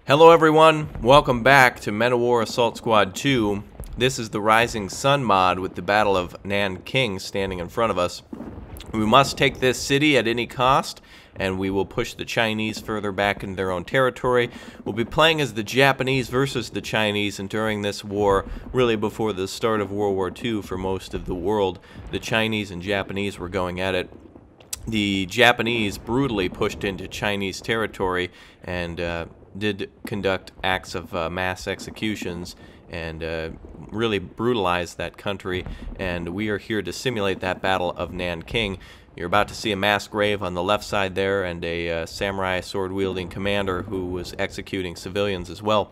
Hello everyone, welcome back to Men of War Assault Squad 2. This is the Rising Sun mod with the Battle of Nanking standing in front of us. We must take this city at any cost, and we will push the Chinese further back into their own territory. We'll be playing as the Japanese versus the Chinese, and during this war, really before the start of World War II for most of the world, the Chinese and Japanese were going at it. The Japanese brutally pushed into Chinese territory and did conduct acts of mass executions and really brutalized that country, and we are here to simulate that Battle of Nanking. You're about to see a mass grave on the left side there and a samurai sword-wielding commander who was executing civilians as well.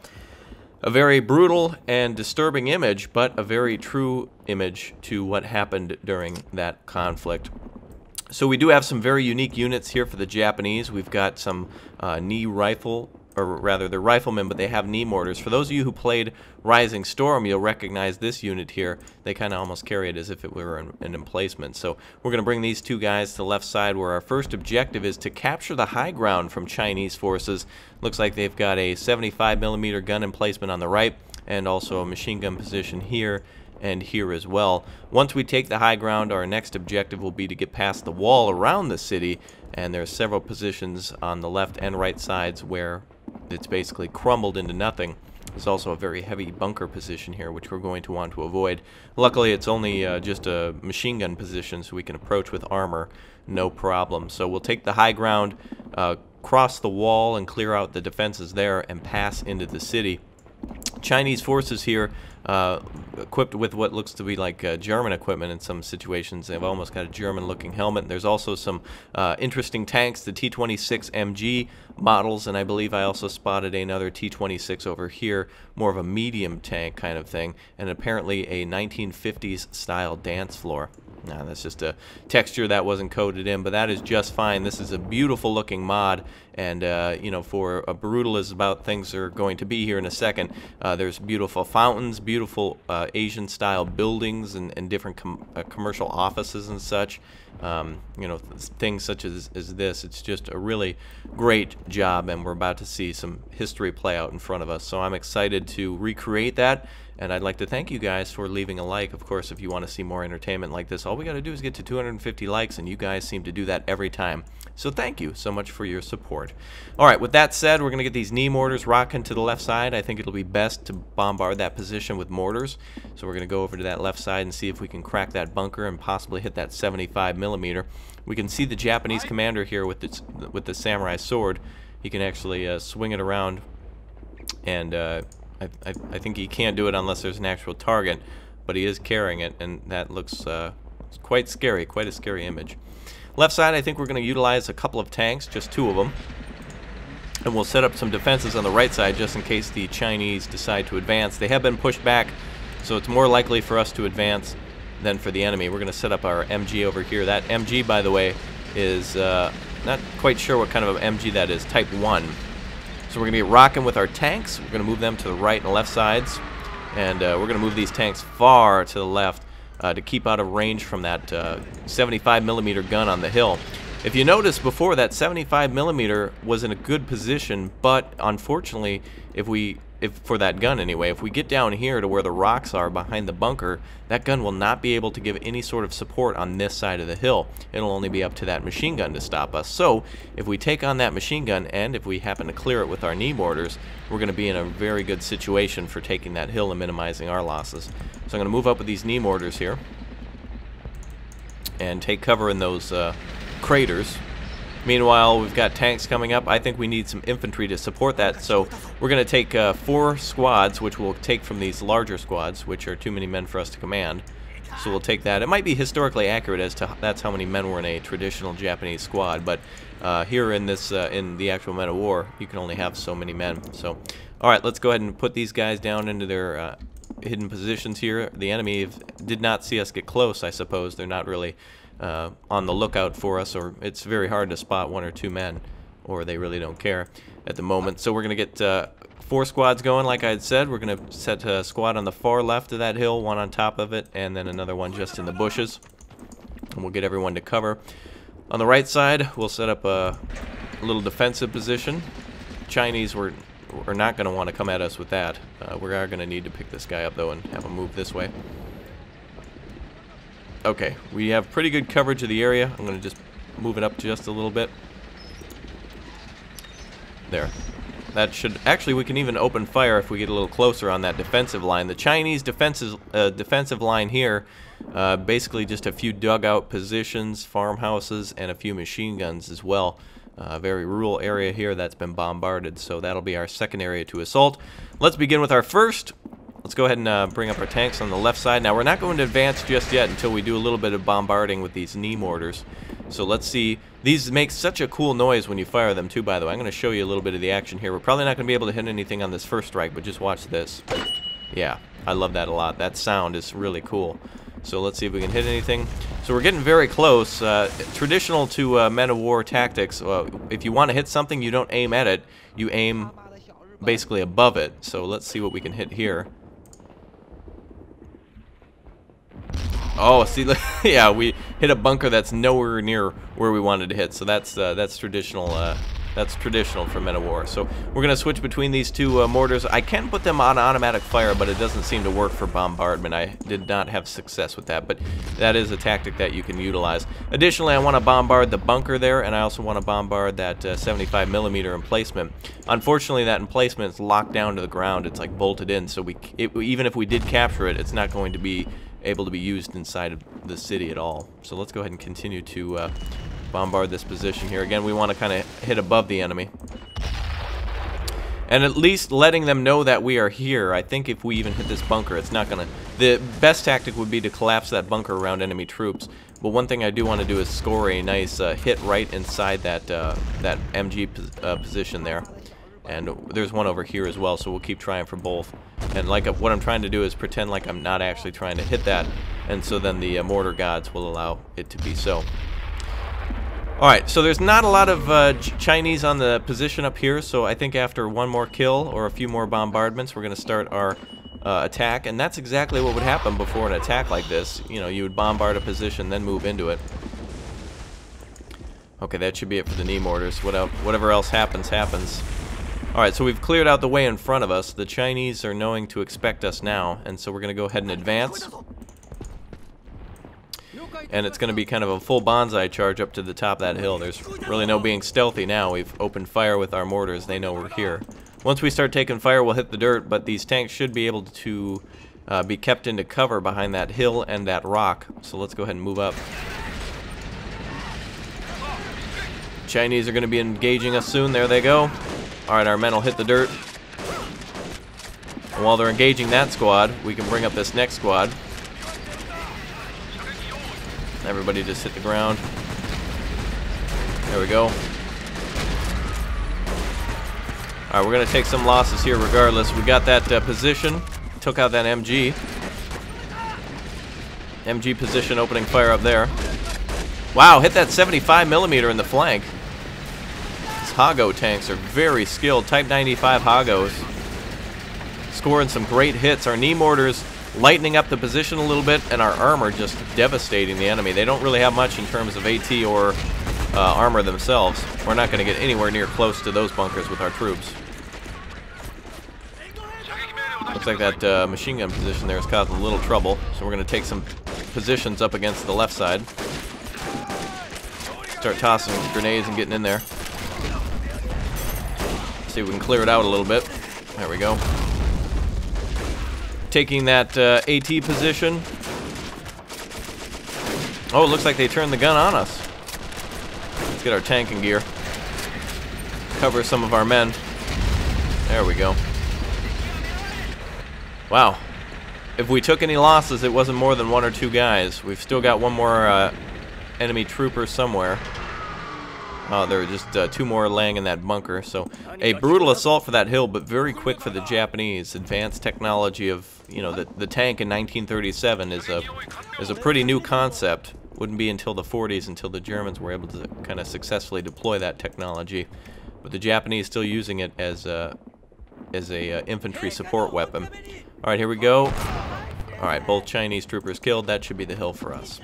A very brutal and disturbing image, but a very true image to what happened during that conflict. So we do have some very unique units here for the Japanese. We've got some knee rifle, or rather they're riflemen, but they have knee mortars. For those of you who played Rising Storm, you'll recognize this unit here. They kind of almost carry it as if it were an emplacement. So we're going to bring these two guys to the left side, where our first objective is to capture the high ground from Chinese forces. Looks like they've got a 75mm gun emplacement on the right, and also a machine gun position here and here as well. Once we take the high ground, our next objective will be to get past the wall around the city, and there are several positions on the left and right sides where it's basically crumbled into nothing. There's also a very heavy bunker position here, which we're going to want to avoid. Luckily, it's only just a machine gun position, so we can approach with armor, no problem. So we'll take the high ground, cross the wall and clear out the defenses there, and pass into the city. Chinese forces here, equipped with what looks to be like German equipment in some situations. They've almost got a German-looking helmet. There's also some interesting tanks, the T-26 MG models, and I believe I also spotted another T-26 over here, more of a medium tank kind of thing, and apparently a 1950s style dance floor. Now, that's just a texture that wasn't coded in, but that is just fine. This is a beautiful looking mod, and you know, for a brutal as about things are going to be here in a second, there's beautiful fountains, beautiful Asian style buildings, and different commercial offices and such. You know, things such as this. It's just a really great job, and we're about to see some history play out in front of us. So I'm excited to recreate that, and I'd like to thank you guys for leaving a like. Of course, if you want to see more entertainment like this, all we got to do is get to 250 likes, and you guys seem to do that every time. So thank you so much for your support. All right, with that said, we're going to get these knee mortars rocking to the left side. I think it'll be best to bombard that position with mortars. So we're going to go over to that left side and see if we can crack that bunker and possibly hit that 75mm. We can see the Japanese commander here with the samurai sword. He can actually swing it around, and I think he can't do it unless there's an actual target, but he is carrying it, and that looks quite scary, quite a scary image. Left side, I think we're going to utilize a couple of tanks, just two of them, and we'll set up some defenses on the right side just in case the Chinese decide to advance. They have been pushed back, so it's more likely for us to advance than for the enemy. We're going to set up our MG over here. That MG, by the way, is not quite sure what kind of an MG that is, Type 1. So we're going to get rocking with our tanks. We're going to move them to the right and left sides, and we're going to move these tanks far to the left to keep out of range from that 75mm gun on the hill. If you notice before, that 75mm was in a good position, but unfortunately, for that gun anyway, if we get down here to where the rocks are behind the bunker, that gun will not be able to give any sort of support on this side of the hill. It'll only be up to that machine gun to stop us. So if we take on that machine gun, and if we happen to clear it with our knee mortars, we're going to be in a very good situation for taking that hill and minimizing our losses. So I'm going to move up with these knee mortars here and take cover in those craters. Meanwhile, we've got tanks coming up. I think we need some infantry to support that, so we're going to take 4 squads, which we'll take from these larger squads, which are too many men for us to command. So we'll take that. It might be historically accurate as to that's how many men were in a traditional Japanese squad, but here in this in the actual Men of War, you can only have so many men. So, all right, let's go ahead and put these guys down into their hidden positions here. The enemy did not see us get close, I suppose. They're not really on the lookout for us, or it's very hard to spot 1 or 2 men, or they really don't care at the moment. So we're going to get 4 squads going, like I had said. We're going to set a squad on the far left of that hill, 1 on top of it, and then another one just in the bushes. And we'll get everyone to cover. On the right side, we'll set up a little defensive position. Chinese were are not going to want to come at us with that. We are going to need to pick this guy up, though, and have him move this way. Okay, we have pretty good coverage of the area. I'm going to just move it up just a little bit. There. That should... Actually, we can even open fire if we get a little closer on that defensive line. The Chinese defensive line here, basically just a few dugout positions, farmhouses, and a few machine guns as well. Very rural area here that's been bombarded, so that'll be our second area to assault. Let's begin with our first. Let's go ahead and bring up our tanks on the left side. Now, we're not going to advance just yet until we do a little bit of bombarding with these knee mortars. So let's see. These make such a cool noise when you fire them, too, by the way. I'm going to show you a little bit of the action here. We're probably not going to be able to hit anything on this first strike, but just watch this. Yeah, I love that a lot. That sound is really cool. So let's see if we can hit anything. So we're getting very close. Traditional to men of war tactics, if you want to hit something, you don't aim at it. You aim basically above it. So let's see what we can hit here. Oh, see, yeah, we hit a bunker that's nowhere near where we wanted to hit. So that's traditional. That's traditional for men of war. So we're gonna switch between these two mortars. I can put them on automatic fire, but it doesn't seem to work for bombardment. I did not have success with that, but that is a tactic that you can utilize. Additionally, I want to bombard the bunker there, and I also want to bombard that 75mm emplacement. Unfortunately, that emplacement is locked down to the ground. It's like bolted in, so even if we did capture it, it's not going to be able to be used inside of the city at all. So let's go ahead and continue to bombard this position here. Again, we want to kind of hit above the enemy. And at least letting them know that we are here. I think if we even hit this bunker, it's not going to... The best tactic would be to collapse that bunker around enemy troops. But one thing I do want to do is score a nice hit right inside that MG position there. And there's one over here as well, so we'll keep trying for both. And like what I'm trying to do is pretend like I'm not actually trying to hit that, and so then the mortar gods will allow it to be so. Alright, so there's not a lot of Chinese on the position up here, so I think after one more kill or a few more bombardments, we're going to start our attack. And that's exactly what would happen before an attack like this. You know, you would bombard a position, then move into it. Okay, that should be it for the knee mortars. Whatever else happens, happens. Alright, so we've cleared out the way in front of us. The Chinese are knowing to expect us now, and so we're going to go ahead and advance. And it's going to be kind of a full bonsai charge up to the top of that hill. There's really no being stealthy now. We've opened fire with our mortars. They know we're here. Once we start taking fire, we'll hit the dirt, but these tanks should be able to be kept into cover behind that hill and that rock. So let's go ahead and move up. Chinese are going to be engaging us soon. There they go. Alright, our men will hit the dirt. And while they're engaging that squad, we can bring up this next squad. Everybody just hit the ground. There we go. Alright, we're going to take some losses here regardless. We got that position. Took out that MG. MG position opening fire up there. Wow, hit that 75mm in the flank. Hago tanks are very skilled. Type 95 Hagos. Scoring some great hits. Our knee mortars lightening up the position a little bit, and our armor just devastating the enemy. They don't really have much in terms of AT or armor themselves. We're not going to get anywhere near close to those bunkers with our troops. Looks like that machine gun position there is causing a little trouble, so we're going to take some positions up against the left side. Start tossing grenades and getting in there. See if we can clear it out a little bit. There we go. Taking that AT position. Oh, it looks like they turned the gun on us. Let's get our tank in gear. Cover some of our men. There we go. Wow. If we took any losses, it wasn't more than 1 or 2 guys. We've still got one more enemy trooper somewhere. Oh, there are just 2 more laying in that bunker. So a brutal assault for that hill, but very quick for the Japanese. Advanced technology of, you know, the tank in 1937 is a pretty new concept. Wouldn't be until the 40s until the Germans were able to kind of successfully deploy that technology. But the Japanese still using it as a infantry support weapon. All right, here we go. All right, both Chinese troopers killed. That should be the hill for us.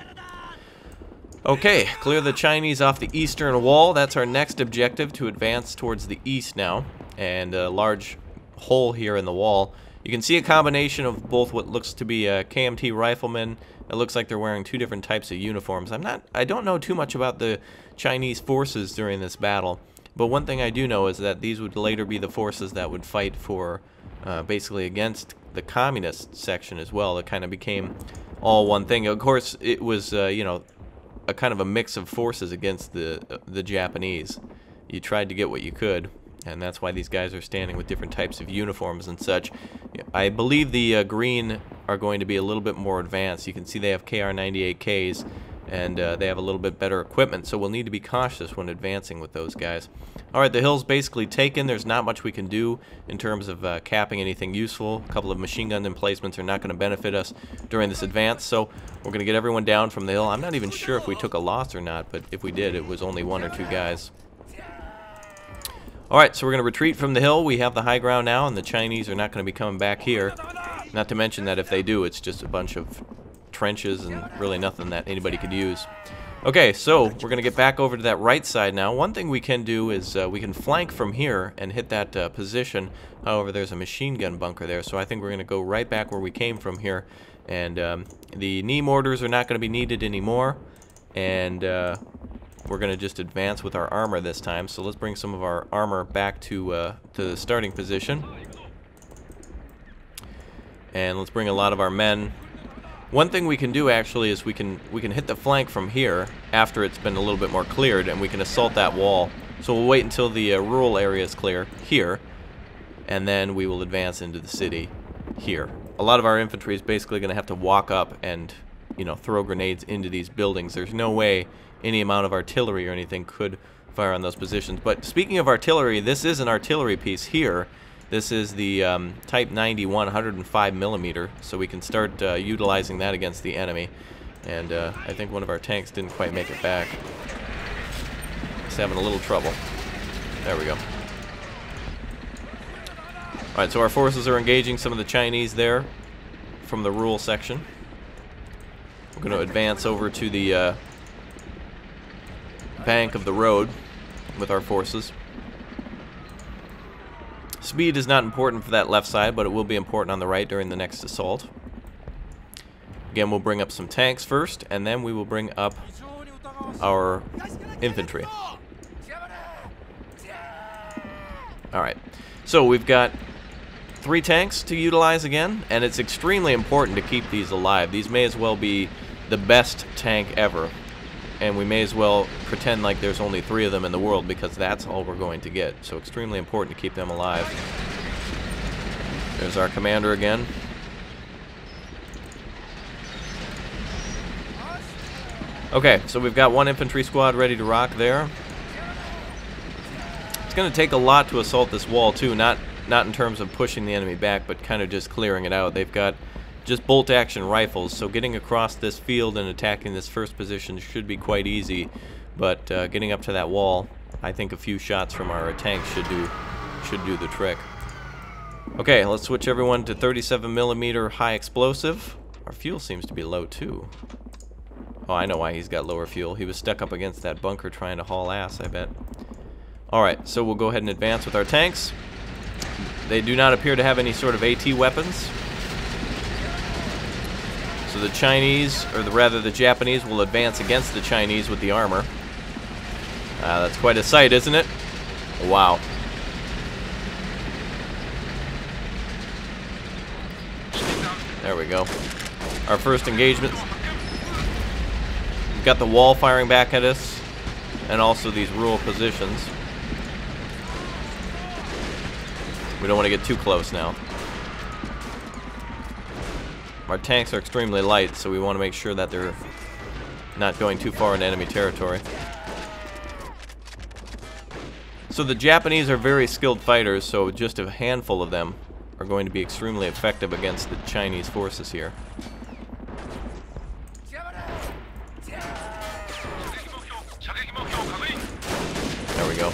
Okay, clear the Chinese off the eastern wall. That's our next objective, to advance towards the east now. And a large hole here in the wall. You can see a combination of both what looks to be a KMT rifleman. It looks like they're wearing two different types of uniforms. I don't know too much about the Chinese forces during this battle, but one thing I do know is that these would later be the forces that would fight for basically against the communist section as well. It kind of became all one thing. Of course, it was you know, a kind of a mix of forces against the Japanese. You tried to get what you could, and that's why these guys are standing with different types of uniforms and such. I believe the green are going to be a little bit more advanced. You can see they have KR-98Ks, and they have a little bit better equipment, so we'll need to be cautious when advancing with those guys. Alright, the hill's basically taken. There's not much we can do in terms of capping anything useful. A couple of machine gun emplacements are not going to benefit us during this advance, so we're going to get everyone down from the hill. I'm not even sure if we took a loss or not, but if we did, it was only 1 or 2 guys. Alright, so we're going to retreat from the hill. We have the high ground now, and the Chinese are not going to be coming back here. Not to mention that if they do, it's just a bunch of trenches and really nothing that anybody could use. Okay, so we're going to get back over to that right side now. One thing we can do is we can flank from here and hit that position. However, there's a machine gun bunker there, so I think we're going to go right back where we came from here. And the knee mortars are not going to be needed anymore. And we're going to just advance with our armor this time. So let's bring some of our armor back to the starting position. And let's bring a lot of our men. One thing we can do actually is we can hit the flank from here after it's been a little bit more cleared, and we can assault that wall. So we'll wait until the rural area is clear here, and then we will advance into the city here. A lot of our infantry is basically going to have to walk up and, you know, throw grenades into these buildings. There's no way any amount of artillery or anything could fire on those positions. But speaking of artillery, this is an artillery piece here. This is the Type 91 105mm, so we can start utilizing that against the enemy. And I think one of our tanks didn't quite make it back. It's having a little trouble. There we go. Alright, so our forces are engaging some of the Chinese there from the rural section. We're going to advance over to the bank of the road with our forces. Speed is not important for that left side, but it will be important on the right during the next assault. Again, we'll bring up some tanks first, and then we will bring up our infantry. Alright, so we've got 3 tanks to utilize again, and it's extremely important to keep these alive. These may as well be the best tank ever, and we may as well pretend like there's only 3 of them in the world, because that's all we're going to get. So extremely important to keep them alive. There's our commander again. Okay, so we've got 1 infantry squad ready to rock there. It's going to take a lot to assault this wall too, not in terms of pushing the enemy back, but kind of just clearing it out. They've got just bolt action rifles, so getting across this field and attacking this first position should be quite easy, but getting up to that wall, I think a few shots from our tanks should do the trick. Okay, let's switch everyone to 37mm high explosive. Our fuel seems to be low too. Oh, I know why he's got lower fuel. He was stuck up against that bunker trying to haul ass, I bet. Alright, so we'll go ahead and advance with our tanks. They do not appear to have any sort of AT weapons. So the Chinese, or rather the Japanese, will advance against the Chinese with the armor. That's quite a sight, isn't it? Wow. There we go. Our first engagement. We've got the wall firing back at us, and also these rural positions. We don't want to get too close now. Our tanks are extremely light, so we want to make sure that they're not going too far into enemy territory. So the Japanese are very skilled fighters, so just a handful of them are going to be extremely effective against the Chinese forces here. There we go.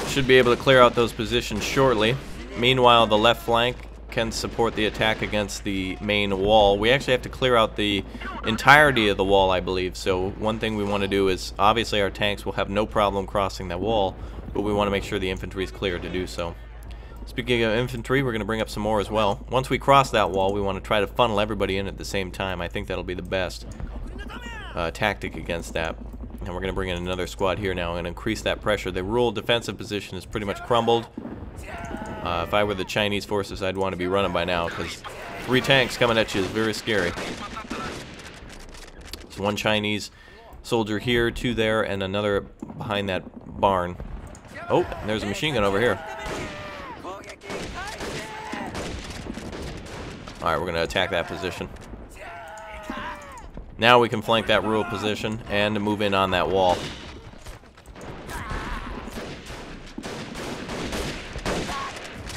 Should be able to clear out those positions shortly. Meanwhile, the left flank can support the attack against the main wall. We actually have to clear out the entirety of the wall, I believe. So one thing we want to do is, obviously our tanks will have no problem crossing that wall, but we want to make sure the infantry is clear to do so. Speaking of infantry, we're going to bring up some more as well. Once we cross that wall, we want to try to funnel everybody in at the same time. I think that'll be the best tactic against that. And we're going to bring in another squad here now and increase that pressure. The rural defensive position is pretty much crumbled. If I were the Chinese forces, I'd want to be running by now, because 3 tanks coming at you is very scary. So 1 Chinese soldier here, 2 there, and another behind that barn. Oh, and there's a machine gun over here. Alright, we're going to attack that position. Now we can flank that rural position and move in on that wall.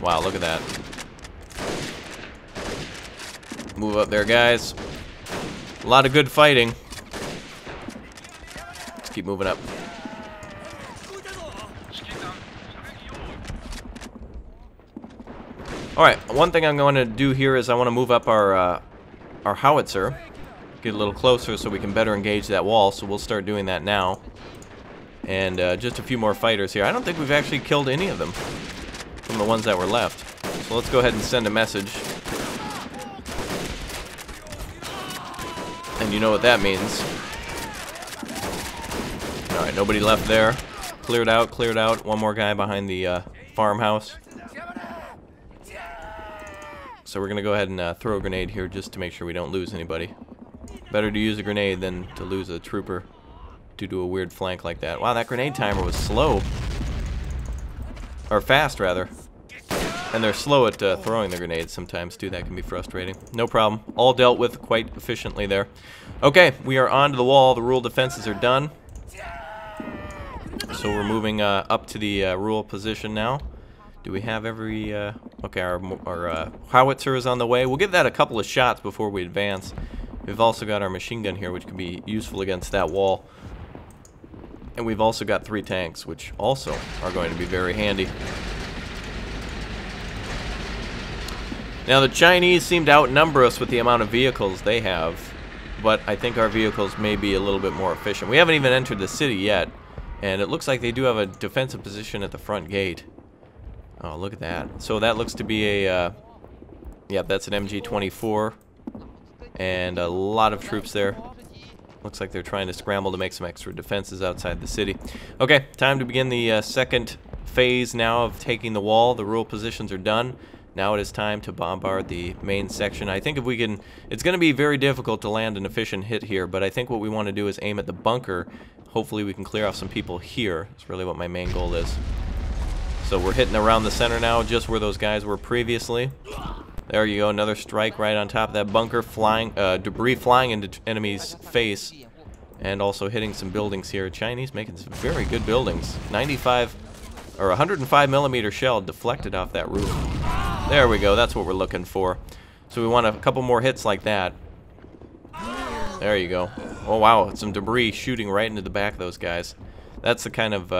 Wow, look at that. Move up there, guys. A lot of good fighting. Let's keep moving up. Alright, one thing I'm going to do here is I want to move up our howitzer. Get a little closer so we can better engage that wall, so we'll start doing that now. And just a few more fighters here. I don't think we've actually killed any of them from the ones that were left. So let's go ahead and send a message. And you know what that means. Alright, nobody left there. Cleared out, cleared out. One more guy behind the farmhouse. So we're going to go ahead and throw a grenade here just to make sure we don't lose anybody. Better to use a grenade than to lose a trooper due to a weird flank like that. Wow, that grenade timer was slow. Or fast, rather. And they're slow at throwing the grenades sometimes, too. That can be frustrating. No problem. All dealt with quite efficiently there. Okay, we are onto the wall. The rural defenses are done. So we're moving up to the rural position now. Do we have every... okay, our howitzer is on the way. We'll give that a couple of shots before we advance. We've also got our machine gun here, which can be useful against that wall. And we've also got 3 tanks, which also are going to be very handy. Now, the Chinese seem to outnumber us with the amount of vehicles they have, but I think our vehicles may be a little bit more efficient. We haven't even entered the city yet, and it looks like they do have a defensive position at the front gate. Oh, look at that. So that looks to be a, yeah, that's an MG-24, and a lot of troops there. Looks like they're trying to scramble to make some extra defenses outside the city. Okay, time to begin the second phase now of taking the wall. The rural positions are done. Now it is time to bombard the main section. I think if we can... It's going to be very difficult to land an efficient hit here, but I think what we want to do is aim at the bunker. Hopefully we can clear off some people here. That's really what my main goal is. So we're hitting around the center now, just where those guys were previously. There you go, another strike right on top of that bunker, flying debris flying into enemy's face, and also hitting some buildings here. Chinese making some very good buildings. 95 or 105 millimeter shell deflected off that roof. There we go, that's what we're looking for. So we want a couple more hits like that. There you go. Oh wow, some debris shooting right into the back of those guys. That's the kind of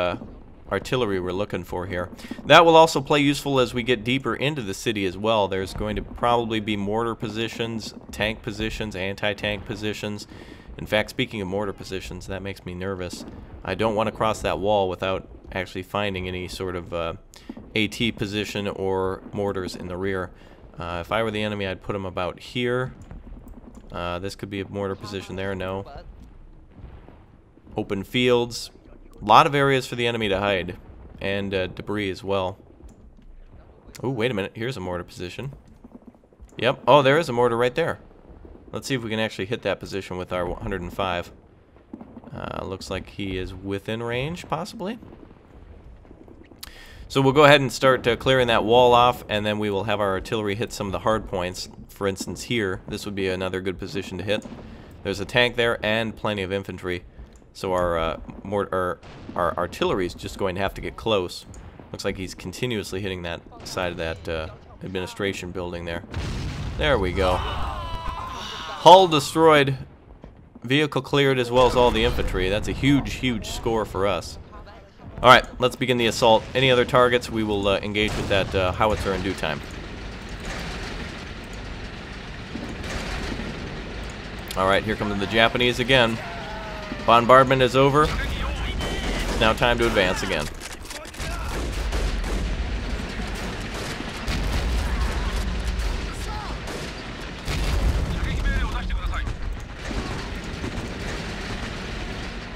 artillery we're looking for here. That will also play useful as we get deeper into the city as well. There's going to probably be mortar positions, tank positions, anti-tank positions. In fact, speaking of mortar positions, that makes me nervous. I don't want to cross that wall without actually finding any sort of AT position or mortars in the rear. If I were the enemy, I'd put them about here. This could be a mortar position there, no. Open fields. A lot of areas for the enemy to hide, and debris as well. Oh, wait a minute. Here's a mortar position. Yep. Oh, there is a mortar right there. Let's see if we can actually hit that position with our 105. Looks like he is within range, possibly. So we'll go ahead and start clearing that wall off, and then we will have our artillery hit some of the hard points. For instance, here, this would be another good position to hit. There's a tank there and plenty of infantry. So our artillery is just going to have to get close. Looks like he's continuously hitting that side of that administration building there. There we go. Hull destroyed. Vehicle cleared as well as all the infantry. That's a huge, huge score for us. Alright, let's begin the assault. Any other targets, we will engage with that howitzer in due time. Alright, here come the Japanese again. Bombardment is over. It's now time to advance again.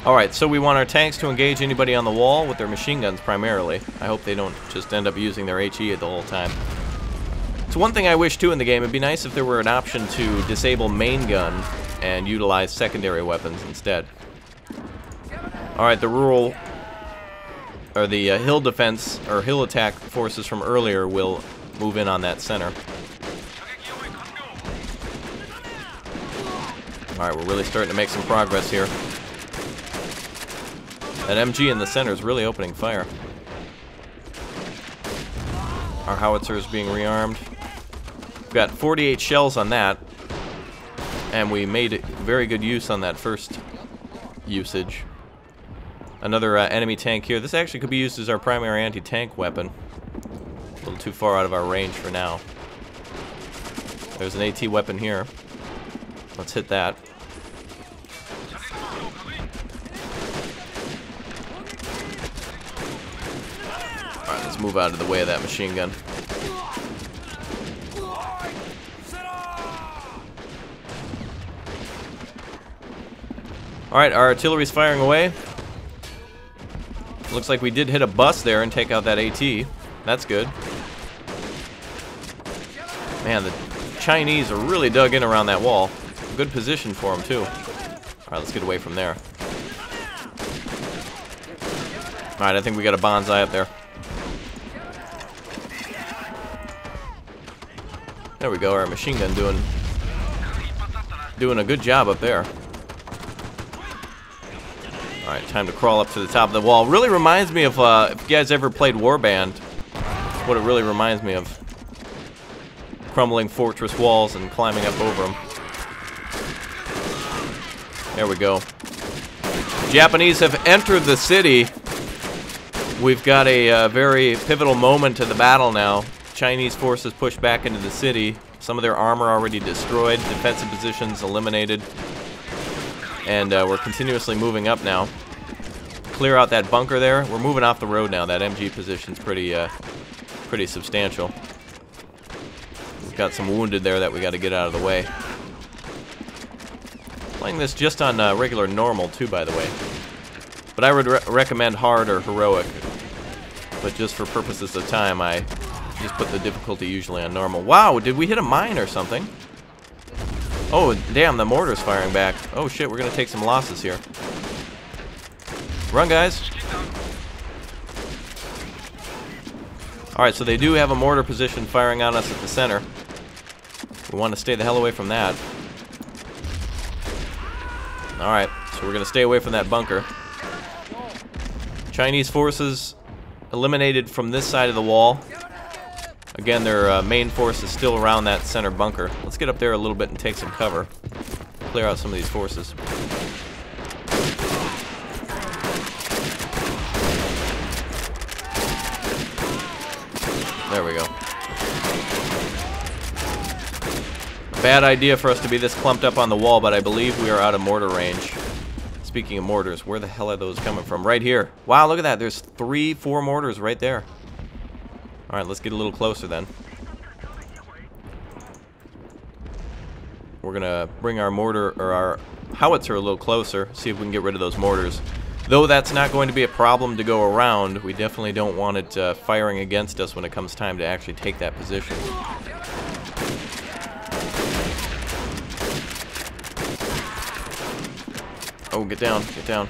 Alright, so we want our tanks to engage anybody on the wall with their machine guns primarily. I hope they don't just end up using their HE the whole time. So one thing I wish too in the game, it'd be nice if there were an option to disable main gun and utilize secondary weapons instead. Alright, the rural, or the hill defense, or hill attack forces from earlier will move in on that center. Alright, we're really starting to make some progress here. That MG in the center is really opening fire. Our howitzer is being rearmed. We've got 48 shells on that, and we made very good use on that first usage. Another enemy tank here. This actually could be used as our primary anti-tank weapon. A little too far out of our range for now. There's an AT weapon here. Let's hit that. Alright, let's move out of the way of that machine gun. Alright, our artillery's firing away. Looks like we did hit a bus there and take out that AT. That's good. Man, the Chinese are really dug in around that wall. Good position for them, too. Alright, let's get away from there. Alright, I think we got a bonsai up there. There we go, our machine gun doing a good job up there. Alright, time to crawl up to the top of the wall. Really reminds me of, if you guys ever played Warband, what it really reminds me of. Crumbling fortress walls and climbing up over them. There we go. Japanese have entered the city. We've got a very pivotal moment to the battle now. Chinese forces push back into the city. Some of their armor already destroyed, defensive positions eliminated. And we're continuously moving up now. Clear out that bunker there. We're moving off the road now. That MG position's pretty substantial. We've got some wounded there that we got to get out of the way. Playing this just on regular normal too, by the way. But I would recommend hard or heroic. But just for purposes of time, I just put the difficulty usually on normal. Wow, did we hit a mine or something? Oh, damn, the mortar's firing back. Oh, shit, we're going to take some losses here. Run, guys. Alright, so they do have a mortar position firing on us at the center. We want to stay the hell away from that. Alright, so we're going to stay away from that bunker. Chinese forces eliminated from this side of the wall. Again, their main force is still around that center bunker. Let's get up there a little bit and take some cover. Clear out some of these forces. There we go. Bad idea for us to be this clumped up on the wall, but I believe we are out of mortar range. Speaking of mortars, where the hell are those coming from? Right here. Wow, look at that. There's 3-4 mortars right there. Alright, let's get a little closer then. We're gonna bring our mortar, or our howitzer a little closer, see if we can get rid of those mortars. Though that's not going to be a problem to go around, we definitely don't want it firing against us when it comes time to actually take that position. Oh, get down, get down.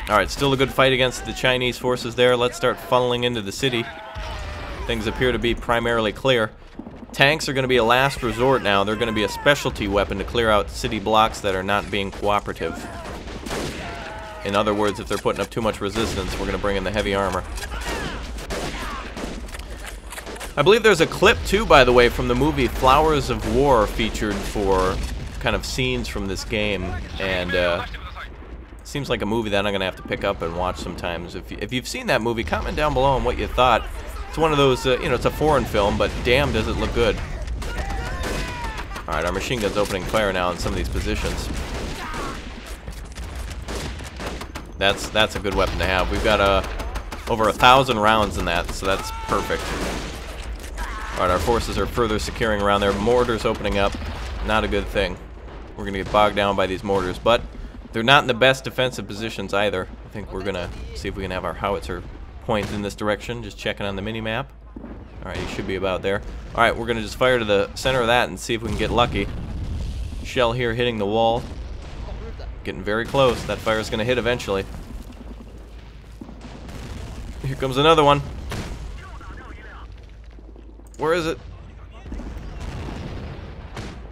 Alright, still a good fight against the Chinese forces there. Let's start funneling into the city. Things appear to be primarily clear. Tanks are going to be a last resort now. They're going to be a specialty weapon to clear out city blocks that are not being cooperative. In other words, if they're putting up too much resistance, we're going to bring in the heavy armor. I believe there's a clip too, by the way, from the movie Flowers of War featured for kind of scenes from this game, and seems like a movie that I'm going to have to pick up and watch sometimes. If you've seen that movie, comment down below on what you thought. It's one of those, you know, it's a foreign film, but damn does it look good. Alright, our machine gun's opening fire now in some of these positions. That's a good weapon to have. We've got over 1,000 rounds in that, so that's perfect. Alright, our forces are further securing around there. Mortars opening up. Not a good thing. We're going to get bogged down by these mortars, but They're not in the best defensive positions either. I think we're gonna see if we can have our howitzer point in this direction. Just checking on the mini-map. Alright, he should be about there. Alright, we're gonna just fire to the center of that and see if we can get lucky. Shell here hitting the wall. Getting very close. That fire's gonna hit eventually. Here comes another one. Where is it?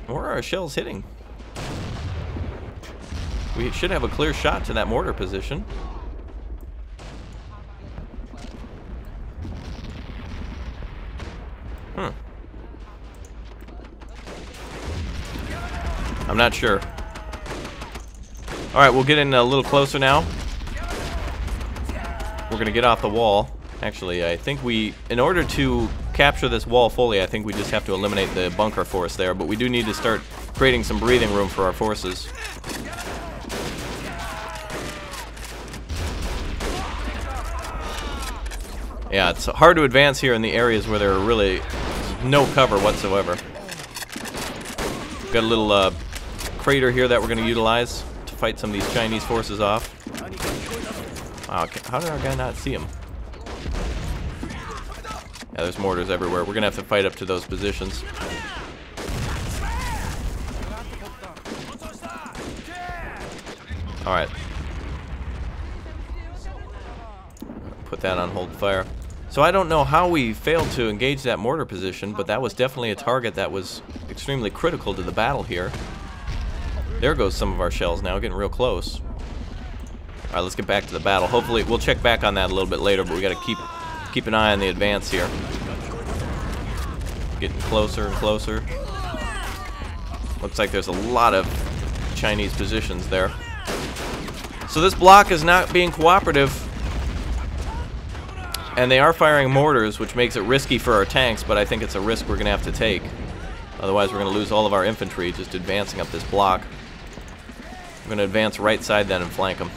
Where are our shells hitting? We should have a clear shot to that mortar position. I'm not sure. Alright, we'll get in a little closer now. We're gonna get off the wall. Actually, I think in order to capture this wall fully, I think we just have to eliminate the bunker force there, but we do need to start creating some breathing room for our forces. Yeah, it's hard to advance here in the areas where there are really no cover whatsoever. Got a little crater here that we're going to utilize to fight some of these Chinese forces off. Wow, how did our guy not see him? Yeah, there's mortars everywhere. We're going to have to fight up to those positions. Alright. Put that on hold fire. So I don't know how we failed to engage that mortar position, but that was definitely a target that was extremely critical to the battle here. There goes some of our shells now, getting real close. Alright, let's get back to the battle. Hopefully, we'll check back on that a little bit later, but we gotta keep an eye on the advance here. Getting closer and closer. Looks like there's a lot of Chinese positions there. So this block is not being cooperative. And they are firing mortars, which makes it risky for our tanks, but I think it's a risk we're going to have to take. Otherwise, we're going to lose all of our infantry just advancing up this block. We're going to advance right side then and flank them.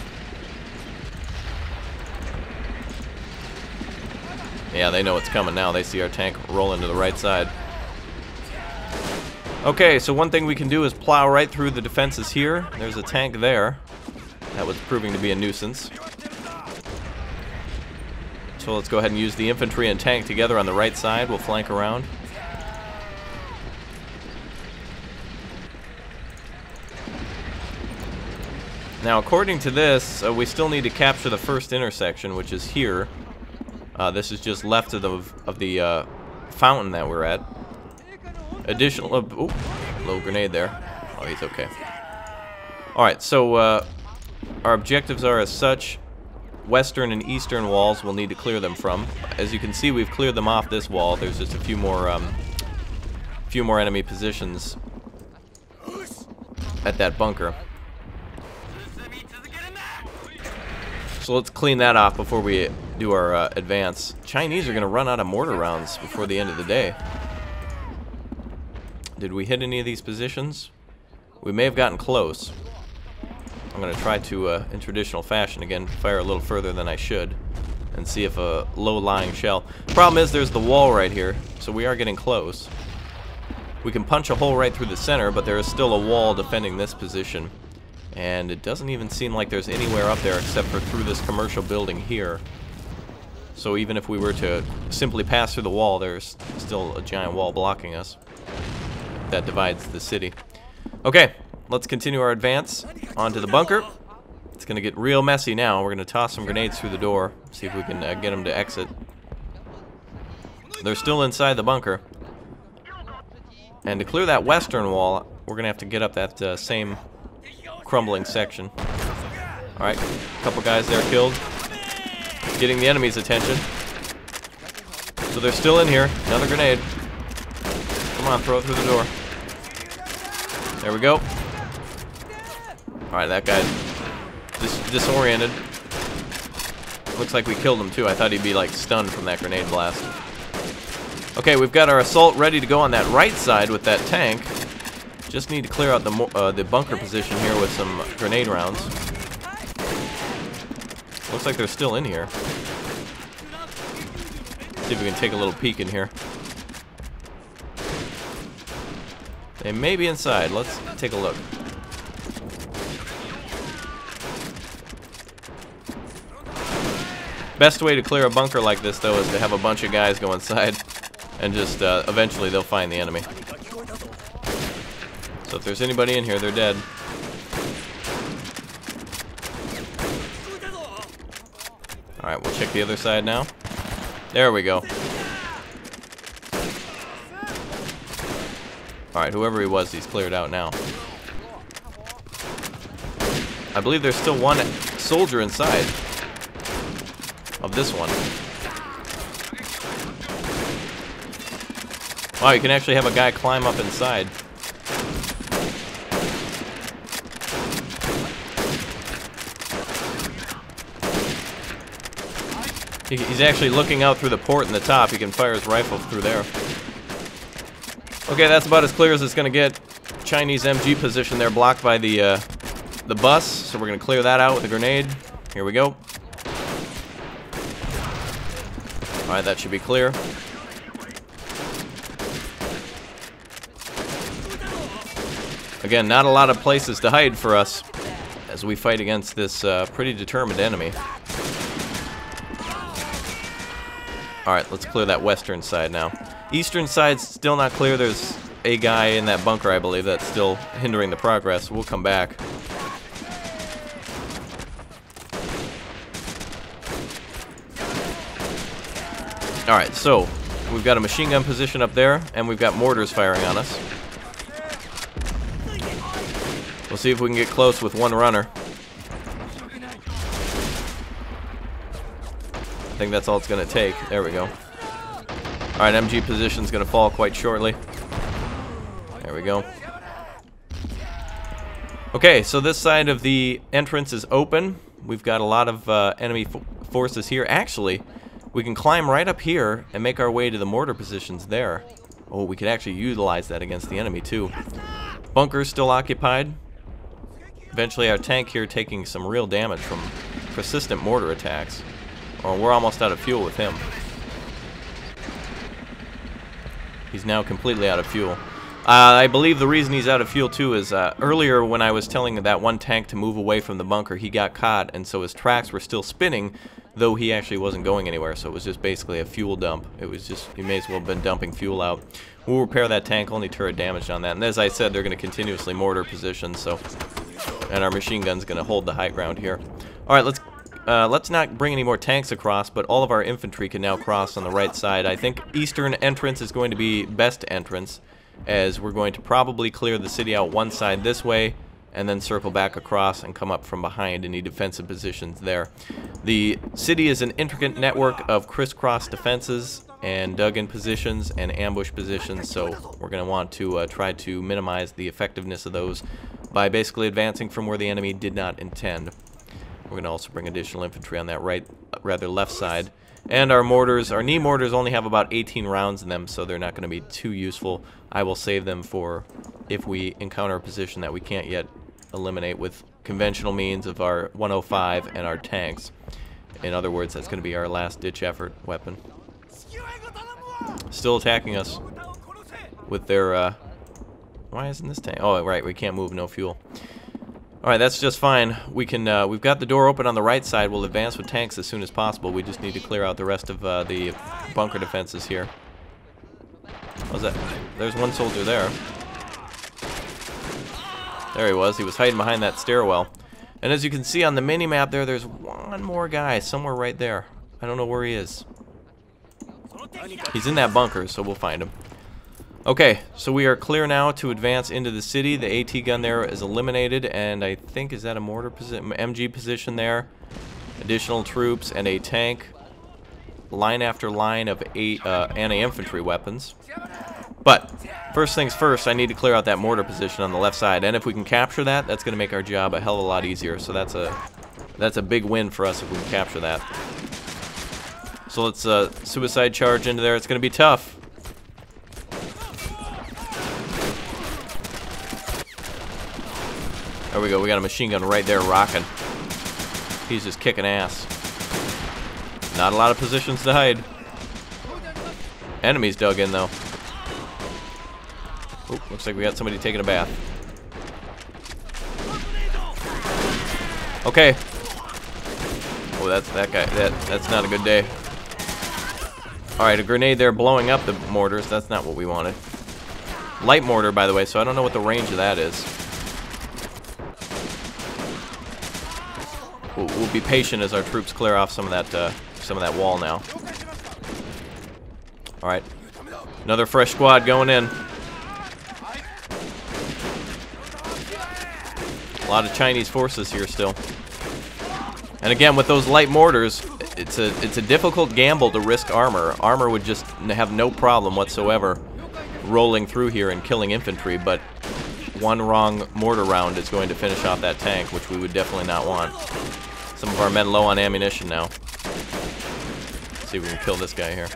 Yeah, they know it's coming now. They see our tank rolling to the right side. Okay, so one thing we can do is plow right through the defenses here. There's a tank there. That was proving to be a nuisance. So let's go ahead and use the infantry and tank together on the right side. We'll flank around. Now, according to this, we still need to capture the first intersection, which is here. This is just left of the fountain that we're at. Additional... oh, little grenade there. Oh, he's okay. Alright, so our objectives are as such. Western and eastern walls we'll need to clear them from. As you can see, we've cleared them off this wall. There's just a few more enemy positions at that bunker. So let's clean that off before we do our advance. Chinese are going to run out of mortar rounds before the end of the day. Did we hit any of these positions? We may have gotten close. I'm going to try to, in traditional fashion again, fire a little further than I should and see if a low-lying shell... Problem is there's the wall right here, so we are getting close. We can punch a hole right through the center, but there is still a wall defending this position. And it doesn't even seem like there's anywhere up there except for through this commercial building here. So even if we were to simply pass through the wall, there's still a giant wall blocking us that divides the city. Okay. Let's continue our advance onto the bunker. It's going to get real messy now. We're going to toss some grenades through the door, see if we can get them to exit. They're still inside the bunker. And to clear that western wall, we're going to have to get up that same crumbling section. Alright, a couple guys there killed. Getting the enemy's attention. So they're still in here. Another grenade. Come on, throw it through the door. There we go. Alright, that guy's disoriented. Looks like we killed him too. I thought he'd be like stunned from that grenade blast. Okay, we've got our assault ready to go on that right side with that tank. Just need to clear out the bunker position here with some grenade rounds. Looks like they're still in here. See if we can take a little peek in here. They may be inside. Let's take a look. Best way to clear a bunker like this, though, is to have a bunch of guys go inside, and just eventually they'll find the enemy. So if there's anybody in here, they're dead. Alright, we'll check the other side now. There we go. Alright, whoever he was, he's cleared out now. I believe there's still one soldier inside of this one. Wow, you can actually have a guy climb up inside. He's actually looking out through the port in the top. He can fire his rifle through there. Okay, that's about as clear as it's going to get. Chinese MG position there, blocked by the bus. So we're going to clear that out with a grenade. Here we go. Alright, that should be clear. Again, not a lot of places to hide for us as we fight against this pretty determined enemy. Alright, let's clear that western side now. Eastern side's still not clear. There's a guy in that bunker, I believe, that's still hindering the progress. We'll come back. Alright, so we've got a machine gun position up there, and we've got mortars firing on us. We'll see if we can get close with one runner. I think that's all it's going to take. There we go. Alright, MG position's going to fall quite shortly. There we go. Okay, so this side of the entrance is open. We've got a lot of enemy forces here. Actually, we can climb right up here and make our way to the mortar positions there. Oh, we could actually utilize that against the enemy too. Bunker's still occupied. Eventually our tank here taking some real damage from persistent mortar attacks. Or we're almost out of fuel with him. He's now completely out of fuel. I believe the reason he's out of fuel too is earlier when I was telling that one tank to move away from the bunker, he got caught, and so his tracks were still spinning, though he actually wasn't going anywhere. So it was just basically a fuel dump. It was just, he may as well have been dumping fuel out. We'll repair that tank, only turret damage on that. And as I said, they're going to continuously mortar position, so, and our machine gun's going to hold the high ground here. All right, let's not bring any more tanks across, but all of our infantry can now cross on the right side. I think eastern entrance is going to be best entrance, as we're going to probably clear the city out one side this way, and then circle back across and come up from behind any defensive positions there. The city is an intricate network of crisscross defenses and dug-in positions and ambush positions, so we're going to want to try to minimize the effectiveness of those by basically advancing from where the enemy did not intend. We're going to also bring additional infantry on that left side. And our mortars, our knee mortars only have about 18 rounds in them, so they're not going to be too useful. I will save them for if we encounter a position that we can't yet eliminate with conventional means of our 105 and our tanks. In other words, that's going to be our last-ditch effort weapon. Still attacking us with their, why isn't this tank? Oh, right, we can't move, no fuel. Alright, that's just fine. We can, we've got the door open on the right side. We'll advance with tanks as soon as possible. We just need to clear out the rest of the bunker defenses here. What's that? There's one soldier there. There he was. He was hiding behind that stairwell. And as you can see on the mini-map there, there's one more guy somewhere right there. I don't know where he is. He's in that bunker, so we'll find him. Okay, so we are clear now to advance into the city. The AT gun there is eliminated, and I think, is that a mortar position, MG position there? Additional troops and a tank. Line after line of 8 anti-infantry weapons. But first things first, I need to clear out that mortar position on the left side, and if we can capture that, that's going to make our job a hell of a lot easier. So that's a big win for us if we can capture that. So let's suicide charge into there. It's going to be tough. There we go, we got a machine gun right there rocking. He's just kicking ass. Not a lot of positions to hide. Enemies dug in though. Oh, looks like we got somebody taking a bath. Okay. Oh, that's that guy. That's not a good day. Alright, a grenade there blowing up the mortars. That's not what we wanted. Light mortar, by the way, so I don't know what the range of that is. We'll be patient as our troops clear off some of that wall now. Alright. Another fresh squad going in. A lot of Chinese forces here still. And again, with those light mortars, it's a difficult gamble to risk armor. Armor would just have no problem whatsoever rolling through here and killing infantry, but one wrong mortar round is going to finish off that tank, which we would definitely not want. Some of our men low on ammunition now. Let's see if we can kill this guy here.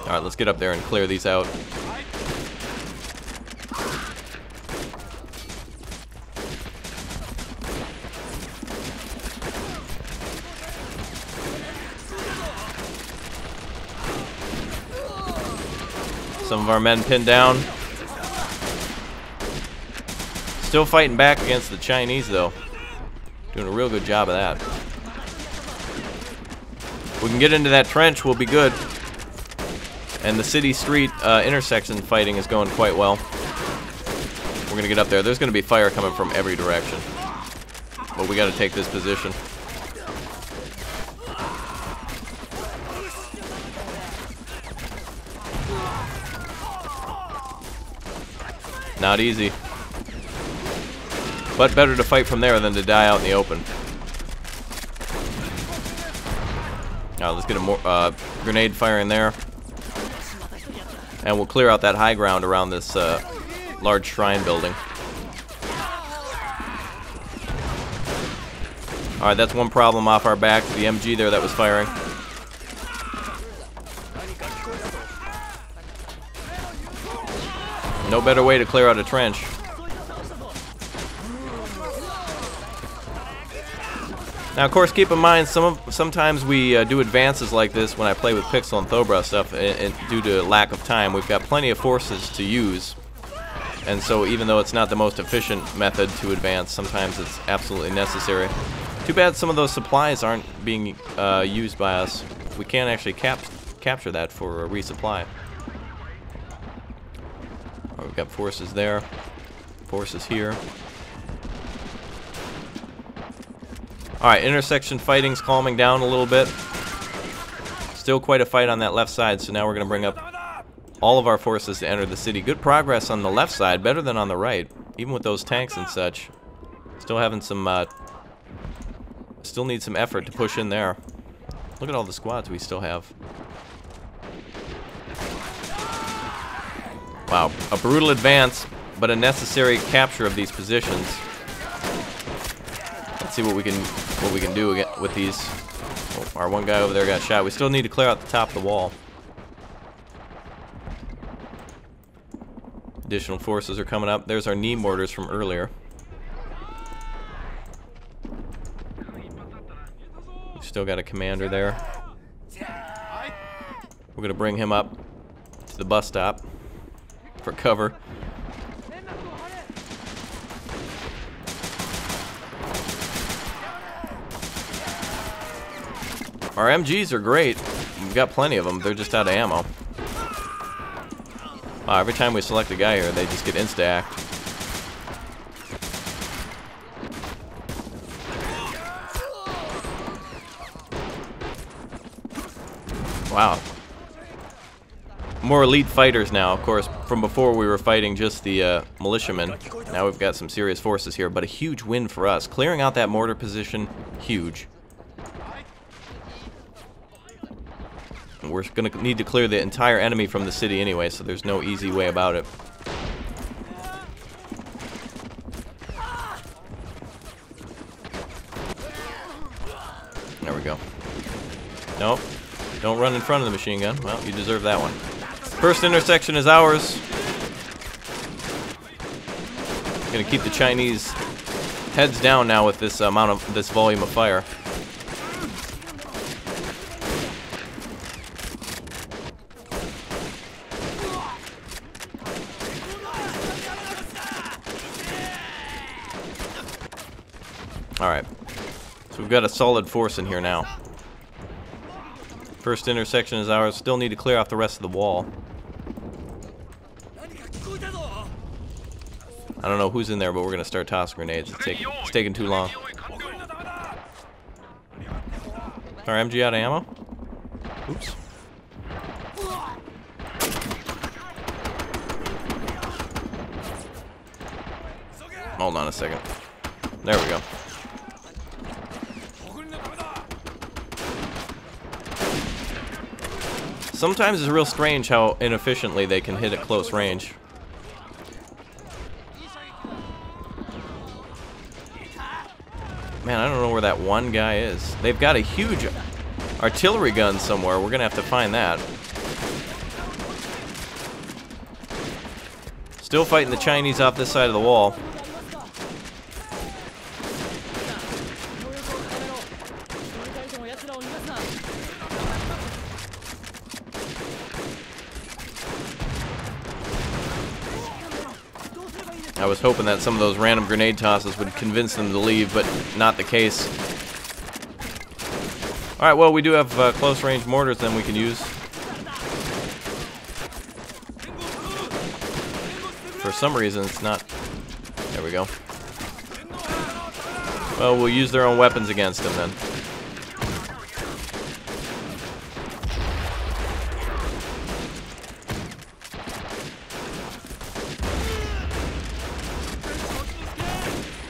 Alright, let's get up there and clear these out. Some of our men pinned down. Still fighting back against the Chinese, though. Doing a real good job of that. If we can get into that trench, we'll be good. And the city-street intersection fighting is going quite well. We're going to get up there. There's going to be fire coming from every direction. But we got to take this position. Not easy. But better to fight from there than to die out in the open. Now let's get a grenade fire in there. And we'll clear out that high ground around this large shrine building. Alright, that's one problem off our back. The MG there that was firing. No better way to clear out a trench. Now, of course, keep in mind, sometimes we do advances like this when I play with Pixel and Thobra stuff, and due to lack of time, we've got plenty of forces to use. And so even though it's not the most efficient method to advance, sometimes it's absolutely necessary. Too bad some of those supplies aren't being used by us. We can't actually capture that for a resupply. Oh, we've got forces there, forces here. Alright, intersection fighting's calming down a little bit. Still quite a fight on that left side, so now we're going to bring up all of our forces to enter the city. Good progress on the left side, better than on the right. Even with those tanks and such. Still having some, still need some effort to push in there. Look at all the squads we still have. Wow, a brutal advance, but a necessary capture of these positions. Let's see what we can do with these. Oh, our one guy over there got shot. We still need to clear out the top of the wall. Additional forces are coming up. There's our knee mortars from earlier. We've still got a commander there. We're gonna bring him up to the bus stop for cover. Our MGs are great. We've got plenty of them. They're just out of ammo. Wow, every time we select a guy here, they just get insta-act. Wow. More elite fighters now, of course. From before we were fighting just the militiamen. Now we've got some serious forces here, but a huge win for us. Clearing out that mortar position, huge. We're going to need to clear the entire enemy from the city anyway, so there's no easy way about it. There we go. Nope. Don't run in front of the machine gun. Well, you deserve that one. First intersection is ours. Going to keep the Chinese heads down now with this this volume of fire. Alright. So we've got a solid force in here now. First intersection is ours. Still need to clear off the rest of the wall. I don't know who's in there, but we're going to start tossing grenades. It's taking too long. Our MG out of ammo? Oops. Hold on a second. There we go. Sometimes it's real strange how inefficiently they can hit at close range. Man, I don't know where that one guy is. They've got a huge artillery gun somewhere. We're gonna have to find that. Still fighting the Chinese off this side of the wall. I was hoping that some of those random grenade tosses would convince them to leave, but not the case. Alright, well, we do have close range mortars then we can use. For some reason, it's not... There we go. Well, we'll use their own weapons against them then.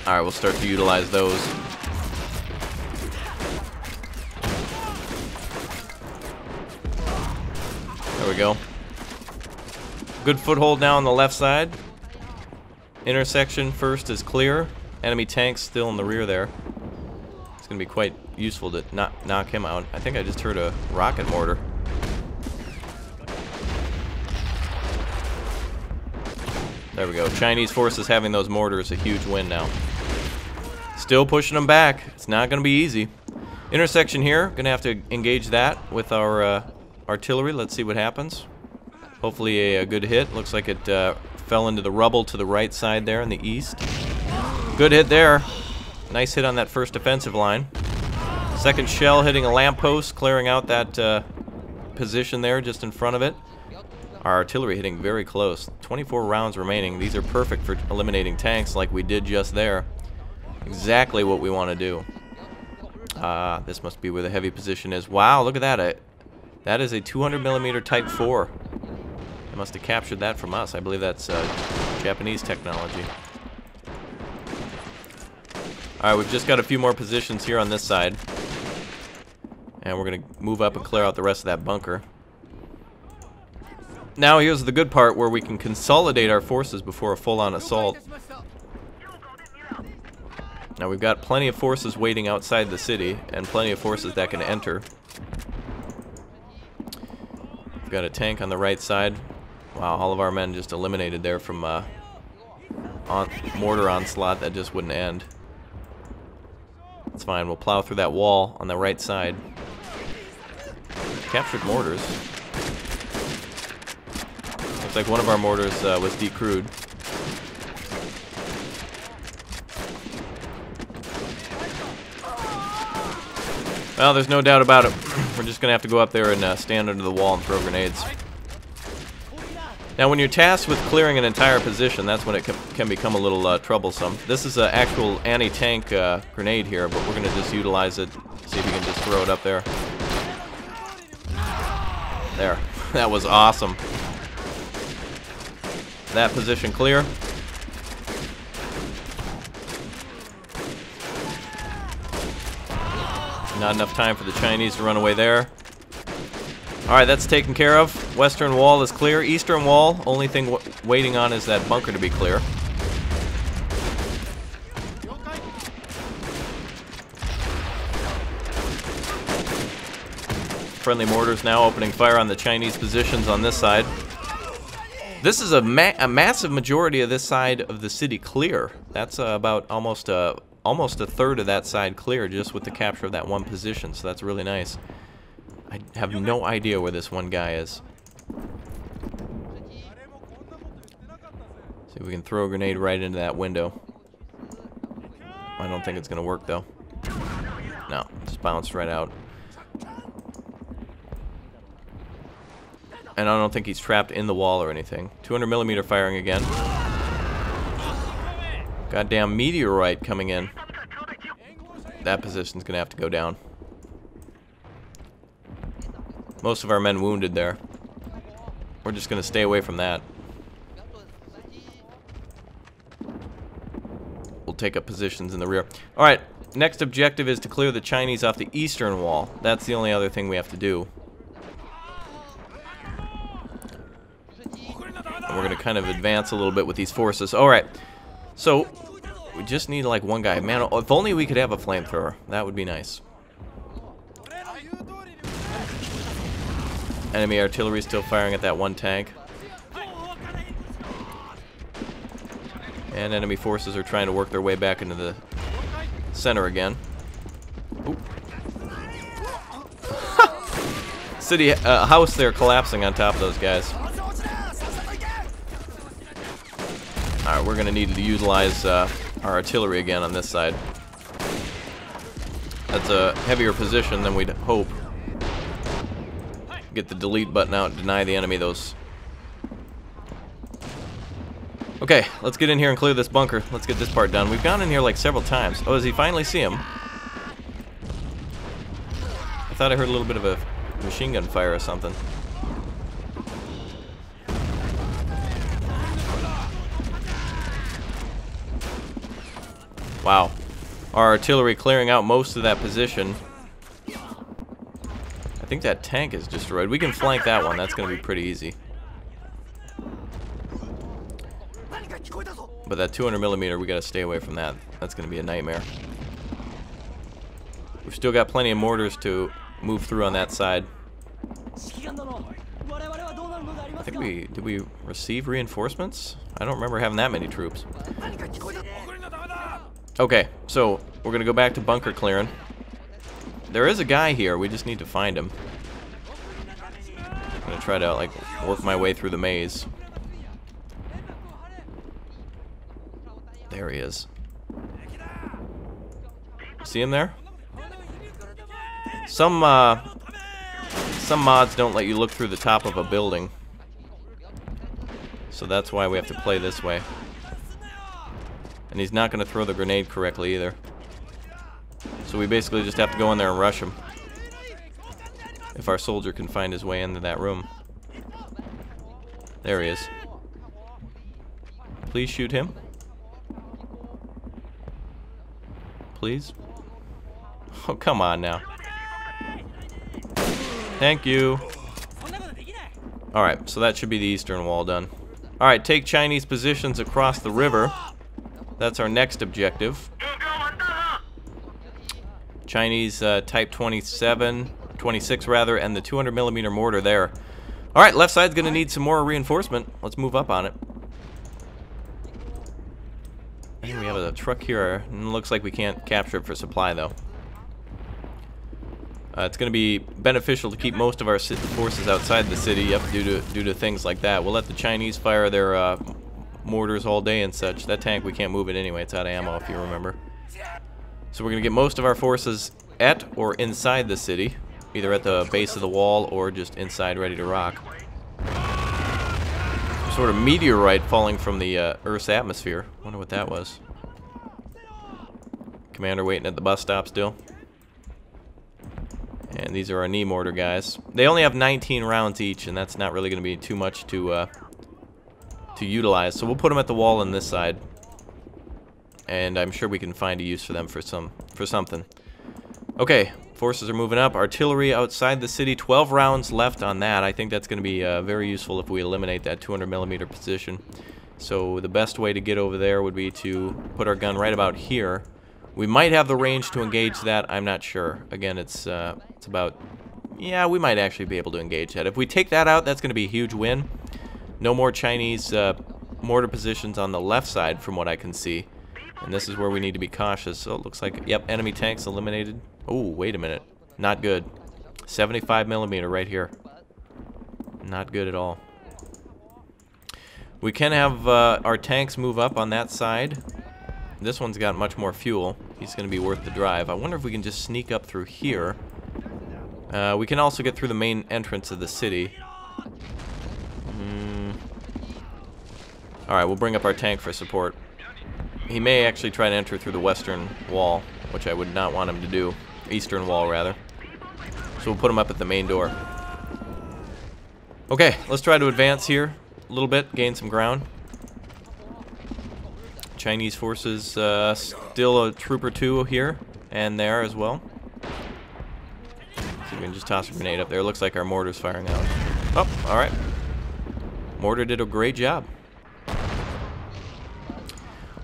Alright, we'll start to utilize those. There we go. Good foothold now on the left side. Intersection first is clear. Enemy tanks still in the rear there. It's going to be quite useful to knock him out. I think I just heard a rocket mortar. There we go. Chinese forces having those mortars, a huge win now. Still pushing them back. It's not going to be easy. Intersection here. Going to have to engage that with our artillery. Let's see what happens. Hopefully a good hit. Looks like it fell into the rubble to the right side there in the east. Good hit there. Nice hit on that first defensive line. Second shell hitting a lamppost, clearing out that position there just in front of it. Our artillery hitting very close. 24 rounds remaining. These are perfect for eliminating tanks like we did just there. Exactly what we want to do. This must be where the heavy position is. Wow, look at that. That is a 200mm Type 4. They must have captured that from us. I believe that's Japanese technology. Alright, we've just got a few more positions here on this side. And we're going to move up and clear out the rest of that bunker. Now here's the good part where we can consolidate our forces before a full-on assault. Now we've got plenty of forces waiting outside the city and plenty of forces that can enter. We've got a tank on the right side. Wow, all of our men just eliminated there from mortar onslaught that just wouldn't end. That's fine, we'll plow through that wall on the right side. Captured mortars. Looks like one of our mortars was decrewed. Well, there's no doubt about it. We're just going to have to go up there and stand under the wall and throw grenades. Now, when you're tasked with clearing an entire position, that's when it can become a little troublesome. This is an actual anti-tank grenade here, but we're going to just utilize it. See if we can just throw it up there. There. That was awesome. That position clear. Not enough time for the Chinese to run away there. Alright, that's taken care of. Western wall is clear. Eastern wall, only thing waiting on is that bunker to be clear. Friendly mortars now opening fire on the Chinese positions on this side. This is a massive majority of this side of the city clear. That's about almost a third of that side clear just with the capture of that one position, so that's really nice. I have no idea where this one guy is. See if we can throw a grenade right into that window. I don't don't think it's going to work, though. No, just bounced right out. And I don't think he's trapped in the wall or anything. 200mm firing again. Goddamn meteorite coming in. That position's going to have to go down. Most of our men wounded there. We're just going to stay away from that. We'll take up positions in the rear. Alright, next objective is to clear the Chinese off the eastern wall. That's the only other thing we have to do. And we're going to kind of advance a little bit with these forces. Alright, so we just need like one guy. Man, if only we could have a flamethrower. That would be nice. Enemy artillery still firing at that one tank. And enemy forces are trying to work their way back into the center again. City house there collapsing on top of those guys. Alright, we're going to need to utilize our artillery again on this side. That's a heavier position than we'd hope. Get the delete button out and deny the enemy those. Okay, let's get in here and clear this bunker. Let's get this part done. We've gone in here like several times. Oh, does he finally see him? I thought I heard a little bit of a machine gun fire or something. Wow. Our artillery clearing out most of that position. I think that tank is destroyed. We can flank that one. That's going to be pretty easy. But that 200mm, we got to stay away from that. That's going to be a nightmare. We've still got plenty of mortars to move through on that side. I think did we receive reinforcements? I don't remember having that many troops. Okay, so we're going to go back to bunker clearing. There is a guy here. We just need to find him. I'm going to try to like work my way through the maze. There he is. See him there? Some mods don't let you look through the top of a building. So that's why we have to play this way. And he's not going to throw the grenade correctly either. So we basically just have to go in there and rush him. If our soldier can find his way into that room. There he is. Please shoot him. Please. Oh, come on now. Thank you. Alright, so that should be the eastern wall done. Alright, take Chinese positions across the river. That's our next objective. Chinese Type 26 rather, and the 200mm mortar there. Alright, left side's gonna need some more reinforcement. Let's move up on it. I think we have a truck here. Looks like we can't capture it for supply, though. It's going to be beneficial to keep most of our forces outside the city, yep, due to things like that. We'll let the Chinese fire their mortars all day and such. That tank, we can't move it anyway. It's out of ammo, if you remember. So we're going to get most of our forces at or inside the city, either at the base of the wall or just inside, ready to rock. Sort of meteorite falling from the Earth's atmosphere. Wonder what that was. Commander waiting at the bus stop still. And these are our knee mortar guys. They only have 19 rounds each, and that's not really going to be too much to utilize. So we'll put them at the wall on this side, and I'm sure we can find a use for them for something. Okay, forces are moving up. Artillery outside the city. 12 rounds left on that. I think that's going to be very useful if we eliminate that 200mm position. So the best way to get over there would be to put our gun right about here. We might have the range to engage that. I'm not sure. Again, it's about... Yeah, we might actually be able to engage that. If we take that out, that's going to be a huge win. No more Chinese mortar positions on the left side, from what I can see. And this is where we need to be cautious. So it looks like, yep, enemy tanks eliminated. Oh, wait a minute. Not good. 75mm right here. Not good at all. We can have our tanks move up on that side. This one's got much more fuel. he's going to be worth the drive. I wonder if we can just sneak up through here. We can also get through the main entrance of the city. Alright, we'll bring up our tank for support. He may actually try to enter through the western wall, which I would not want him to do. Eastern wall, rather. So we'll put him up at the main door. Okay, let's try to advance here a little bit, gain some ground. Chinese forces, still a troop or two here and there as well. So we can just toss a grenade up there. Looks like our mortar's firing out. Oh, alright. Mortar did a great job.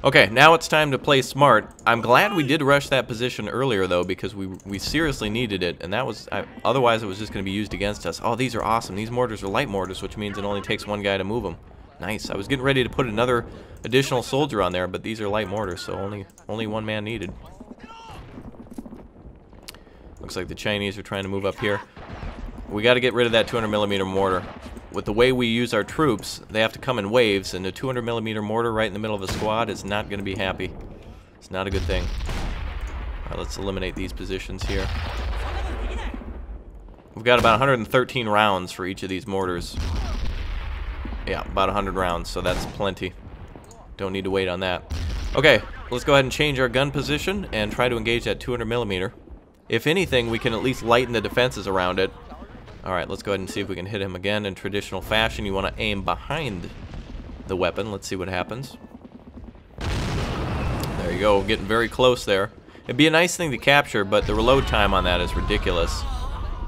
Okay, now it's time to play smart. I'm glad we did rush that position earlier, though, because we seriously needed it, and that was... otherwise, it was just going to be used against us. Oh, these are awesome. These mortars are light mortars, which means it only takes one guy to move them. Nice. I was getting ready to put another additional soldier on there, but these are light mortars, so only one man needed. Looks like the Chinese are trying to move up here. We got to get rid of that 200mm mortar. With the way we use our troops, they have to come in waves, and a 200mm mortar right in the middle of a squad is not going to be happy. It's not a good thing. Alright, let's eliminate these positions here. We've got about 113 rounds for each of these mortars. Yeah, about 100 rounds, so that's plenty. Don't need to wait on that. Okay, let's go ahead and change our gun position and try to engage that 200mm. If anything, we can at least lighten the defenses around it. Alright, let's go ahead and see if we can hit him again in traditional fashion. You want to aim behind the weapon. Let's see what happens. There you go, getting very close there. It'd be a nice thing to capture, but the reload time on that is ridiculous.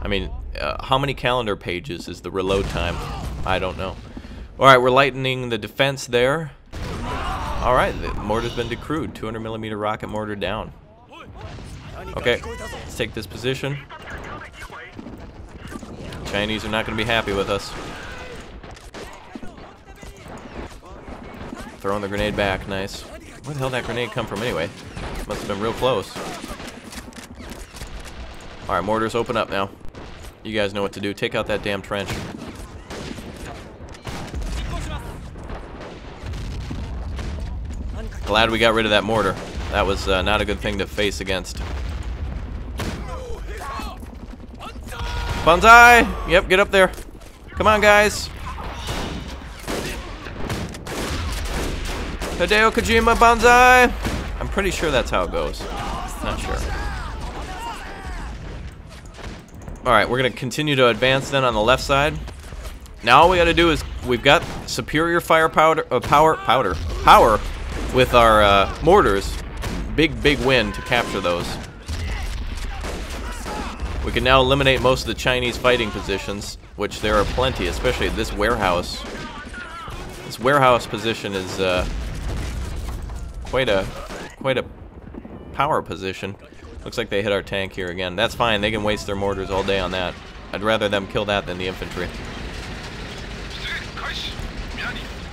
I mean, how many calendar pages is the reload time? I don't know. Alright, we're lightening the defense there. Alright, the mortar's been decrewed. 200mm rocket mortar down. Okay, let's take this position. Chinese are not going to be happy with us. Throwing the grenade back, nice. Where the hell did that grenade come from anyway? Must have been real close. Alright, mortars, open up now. You guys know what to do. Take out that damn trench. Glad we got rid of that mortar. That was not a good thing to face against. Banzai! Yep, get up there. Come on, guys. Hideo Kojima, banzai! I'm pretty sure that's how it goes. Not sure. Alright, we're going to continue to advance then on the left side. Now all we got to do is, we've got superior firepower, power with our mortars. Big win to capture those. We can now eliminate most of the Chinese fighting positions, which there are plenty, especially this warehouse. This warehouse position is quite a power position. Looks like they hit our tank here again. That's fine. They can waste their mortars all day on that. I'd rather them kill that than the infantry.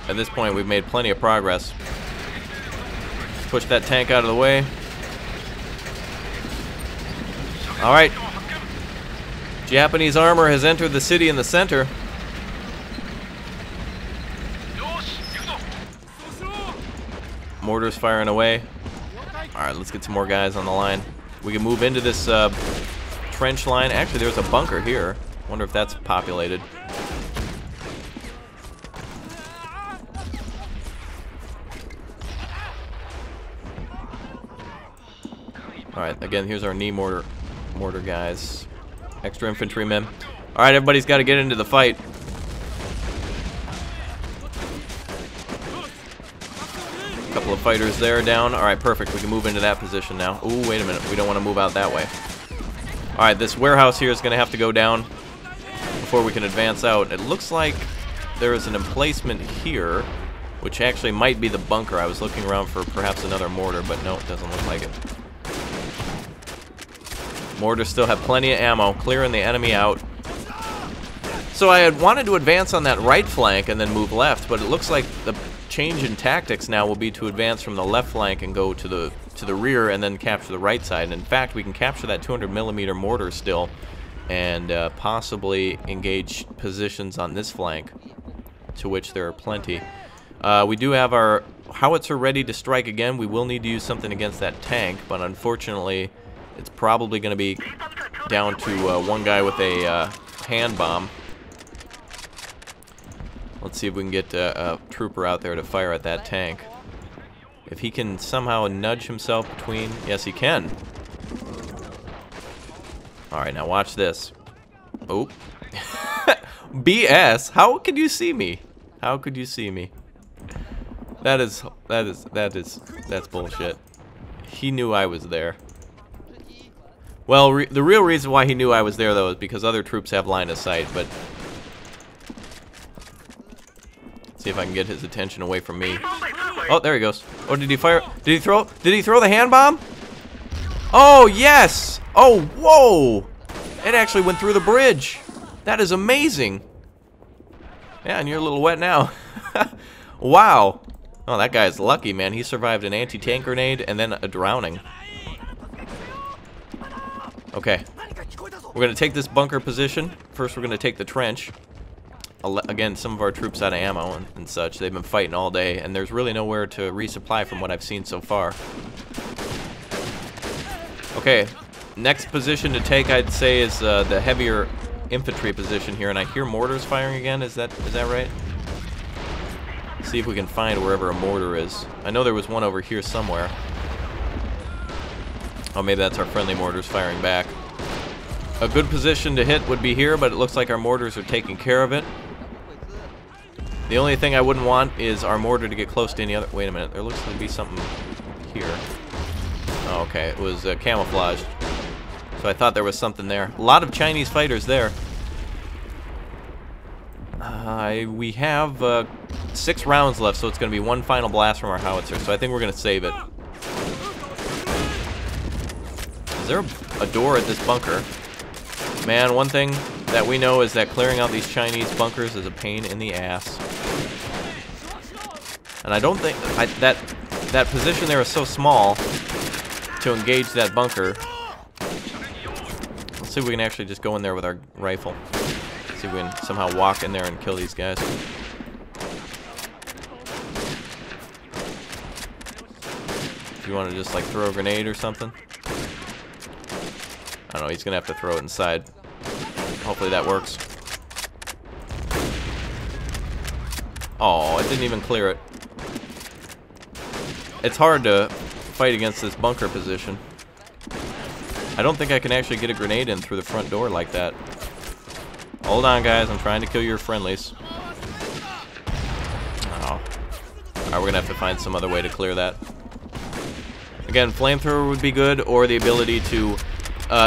At this point, we've made plenty of progress. Push that tank out of the way. Alright. Japanese armor has entered the city in the center. Mortars firing away. Alright, let's get some more guys on the line. We can move into this trench line. Actually, there's a bunker here. Wonder if that's populated. Alright, again, here's our knee mortar guys. Extra infantrymen. Alright, everybody's got to get into the fight. A couple of fighters there down. Alright, perfect. We can move into that position now. Ooh, wait a minute. We don't want to move out that way. Alright, this warehouse here is going to have to go down before we can advance out. It looks like there is an emplacement here, which actually might be the bunker. I was looking around for perhaps another mortar, but no, it doesn't look like it. Mortars still have plenty of ammo, clearing the enemy out. So I had wanted to advance on that right flank and then move left, but it looks like the change in tactics now will be to advance from the left flank and go to the rear and then capture the right side. And in fact, we can capture that 200mm mortar still and possibly engage positions on this flank, to which there are plenty. We do have our howitzer ready to strike again. We will need to use something against that tank, but unfortunately, it's probably going to be down to one guy with a hand bomb. Let's see if we can get a trooper out there to fire at that tank. If he can somehow nudge himself between... Yes, he can. Alright, now watch this. Oh. BS? How could you see me? How could you see me? That's bullshit. He knew I was there. Well, the real reason why he knew I was there, though, is because other troops have line of sight, but... Let's see if I can get his attention away from me. Oh, there he goes. Oh, did he fire? Did he throw the hand bomb? Oh, yes! Oh, whoa! It actually went through the bridge. That is amazing. Yeah, and you're a little wet now. Wow. Oh, that guy's lucky, man. He survived an anti-tank grenade and then a drowning. Okay. We're going to take this bunker position. First, we're going to take the trench. Again, some of our troops out of ammo and such. They've been fighting all day, and there's really nowhere to resupply from what I've seen so far. Okay. Next position to take, I'd say, is the heavier infantry position here, and I hear mortars firing again. Is that right? See if we can find wherever a mortar is. I know there was one over here somewhere. Oh, maybe that's our friendly mortars firing back. A good position to hit would be here, but it looks like our mortars are taking care of it. The only thing I wouldn't want is our mortar to get close to any other... Wait a minute, there looks to be something here. Oh, okay, it was camouflaged. So I thought there was something there. A lot of Chinese fighters there. We have 6 rounds left, so it's going to be one final blast from our howitzer. So I think we're going to save it. Is there a door at this bunker? Man, one thing that we know is that clearing out these Chinese bunkers is a pain in the ass. And I don't think... that position there is so small to engage that bunker. Let's see if we can actually just go in there with our rifle. See if we can somehow walk in there and kill these guys. If you want to just like throw a grenade or something. I don't know, he's gonna have to throw it inside. Hopefully that works. Oh, it didn't even clear it. It's hard to fight against this bunker position. I don't think I can actually get a grenade in through the front door like that. Hold on, guys. I'm trying to kill your friendlies. Oh. Alright, we're gonna have to find some other way to clear that. Again, flamethrower would be good, or the ability to...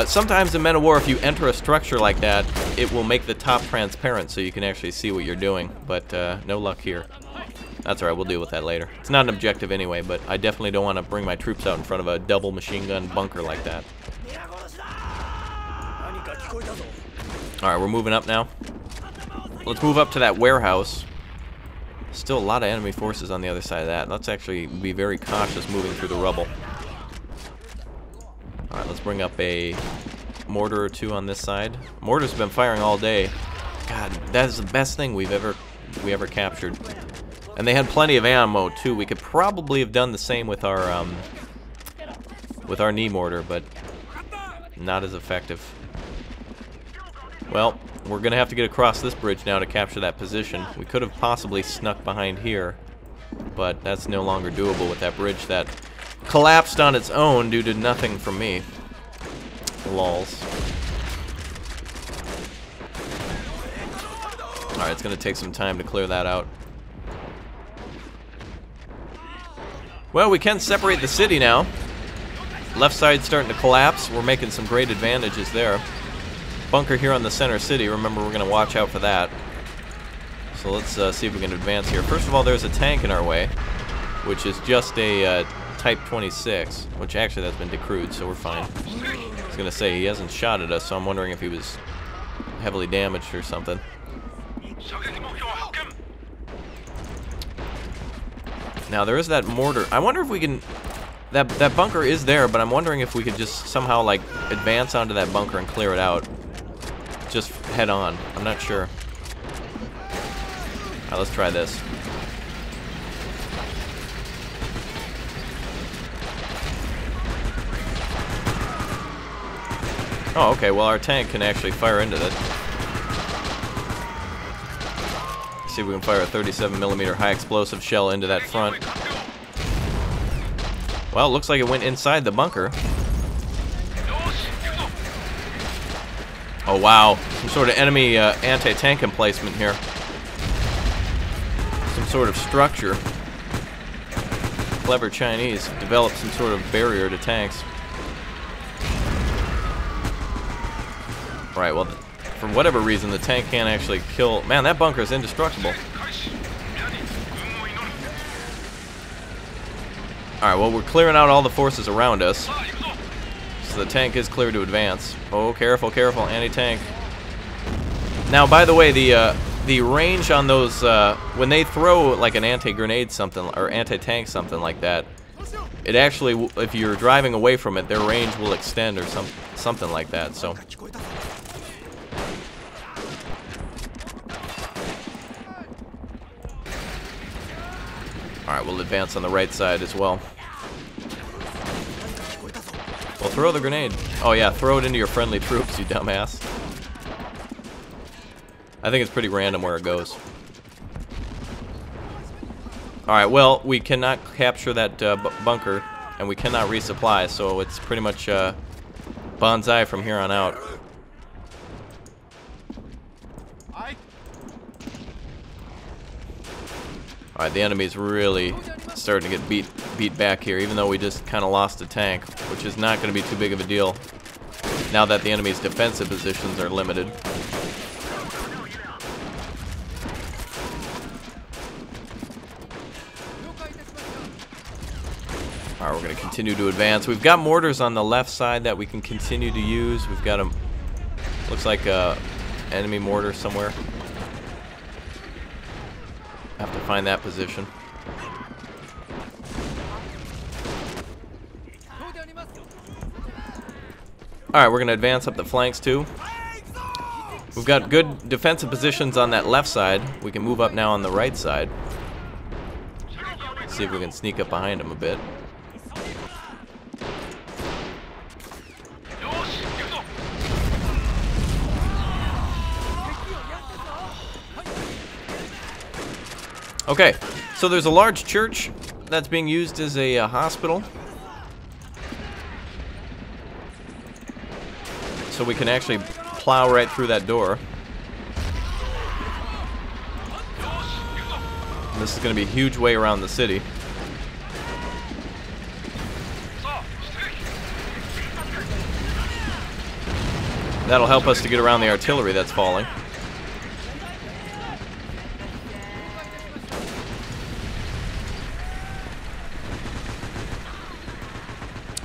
sometimes in Men of War, if you enter a structure like that, it will make the top transparent so you can actually see what you're doing. But no luck here. That's alright, we'll deal with that later. It's not an objective anyway, but I definitely don't want to bring my troops out in front of a double machine gun bunker like that. Alright, we're moving up now. Let's move up to that warehouse. Still a lot of enemy forces on the other side of that. Let's actually be very cautious moving through the rubble. Alright, let's bring up a mortar or two on this side. Mortars have been firing all day. God, that is the best thing we ever captured. And they had plenty of ammo too. We could probably have done the same with our knee mortar, but not as effective. Well, we're gonna have to get across this bridge now to capture that position. We could have possibly snuck behind here, but that's no longer doable with that bridge that collapsed on its own due to nothing from me. Lols. Alright, it's gonna take some time to clear that out. Well, we can separate the city now. Left side's starting to collapse. We're making some great advantages there. Bunker here on the center city. Remember, we're going to watch out for that. So let's see if we can advance here. First of all, there's a tank in our way, which is just a Type 26, which actually that's been decrewed, so we're fine. I was going to say, he hasn't shot at us, so I'm wondering if he was heavily damaged or something. Now, there is that mortar. I wonder if we can... That bunker is there, but I'm wondering if we could just somehow, like, advance onto that bunker and clear it out. Just head on. I'm not sure. Alright, let's try this. Oh, okay, well our tank can actually fire into that. Let's see if we can fire a 37mm high explosive shell into that front. Well, it looks like it went inside the bunker. Oh wow, some sort of enemy anti-tank emplacement here. Some sort of structure. Clever Chinese developed some sort of barrier to tanks. Right, well, for whatever reason, the tank can't actually kill... Man, that bunker is indestructible. Alright, well, we're clearing out all the forces around us. So the tank is clear to advance. Oh, careful, careful, anti-tank. Now, by the way, the range on those, when they throw like an anti-grenade something, or anti-tank something like that, it actually, if you're driving away from it, their range will extend or something like that, so... Alright, we'll advance on the right side as well. Well, throw the grenade. Oh yeah, throw it into your friendly troops, you dumbass. I think it's pretty random where it goes. Alright, well, we cannot capture that bunker, and we cannot resupply, so it's pretty much bonsai from here on out. Alright, the enemy's really starting to get beat back here, even though we just kind of lost a tank, which is not going to be too big of a deal now that the enemy's defensive positions are limited. Alright, we're going to continue to advance. We've got mortars on the left side that we can continue to use. We've got a, looks like a enemy mortar somewhere. Have to find that position. Alright, we're going to advance up the flanks too. We've got good defensive positions on that left side. We can move up now on the right side. See if we can sneak up behind them a bit. Okay, so there's a large church that's being used as a hospital. So we can actually plow right through that door. And this is going to be a huge way around the city. That'll help us to get around the artillery that's falling.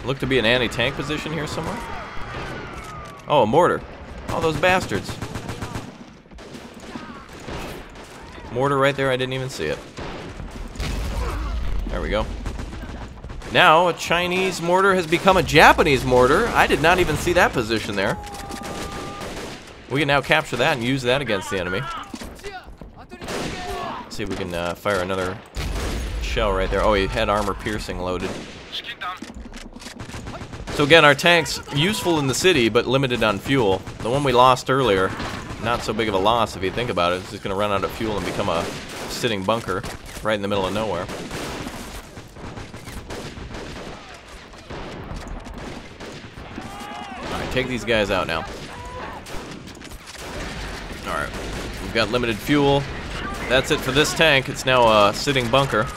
Look to be an anti-tank position here somewhere. Oh, a mortar. Oh, those bastards. Mortar right there, I didn't even see it. There we go. Now, a Chinese mortar has become a Japanese mortar. I did not even see that position there. We can now capture that and use that against the enemy. Let's see if we can fire another shell right there. Oh, he had armor piercing loaded. So again, our tank's useful in the city, but limited on fuel. The one we lost earlier, not so big of a loss if you think about it. It's just going to run out of fuel and become a sitting bunker right in the middle of nowhere. Alright, take these guys out now. Alright, we've got limited fuel. That's it for this tank. It's now a sitting bunker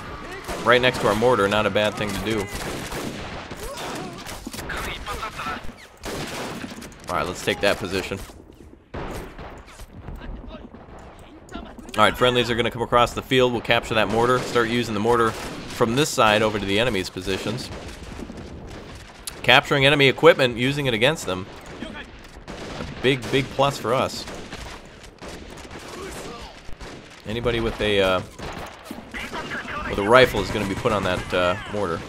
right next to our mortar. Not a bad thing to do. Alright, let's take that position. Alright, friendlies are going to come across the field. We'll capture that mortar. Start using the mortar from this side over to the enemy's positions. Capturing enemy equipment, using it against them. A big, big plus for us. Anybody with a rifle is going to be put on that mortar.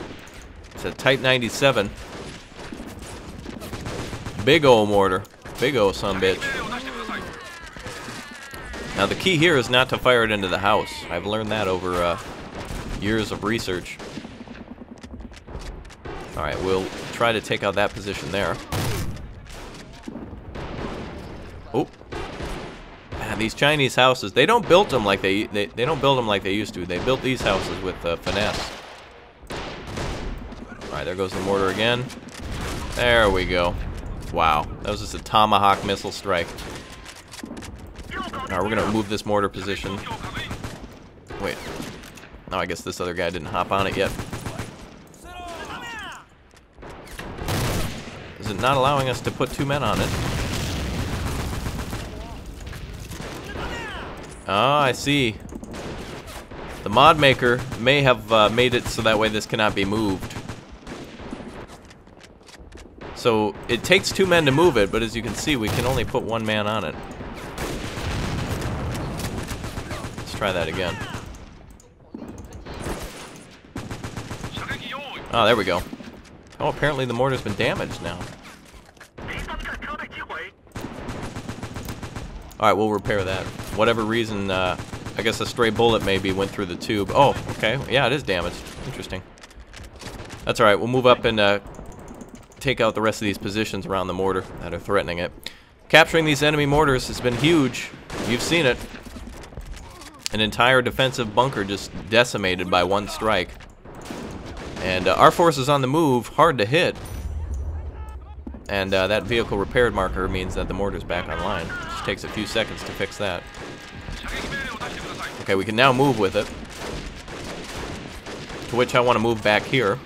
It's a Type 97. Big ol' mortar. Big ol' sumbitch. Now the key here is not to fire it into the house. I've learned that over years of research. Alright, we'll try to take out that position there. These Chinese houses, they don't build them like they don't build them like they used to. They built these houses with finesse. All right, there goes the mortar again. There we go. Wow, that was just a tomahawk missile strike. All right, we're gonna move this mortar position. Wait, no, I guess this other guy didn't hop on it yet. Is it not allowing us to put 2 men on it? Oh, I see. The mod maker may have made it so that way this cannot be moved. So it takes 2 men to move it, but as you can see, we can only put 1 man on it. Let's try that again. Oh, there we go. Oh, apparently the mortar's been damaged now. Alright, we'll repair that. Whatever reason, I guess a stray bullet maybe went through the tube. Oh, okay. Yeah, it is damaged. Interesting. That's alright. We'll move up and take out the rest of these positions around the mortar that are threatening it. Capturing these enemy mortars has been huge. You've seen it. An entire defensive bunker just decimated by 1 strike. And our force is on the move, hard to hit. And that vehicle repaired marker means that the mortar's back online. It just takes a few seconds to fix that. Okay, we can now move with it. To which I want to move back here.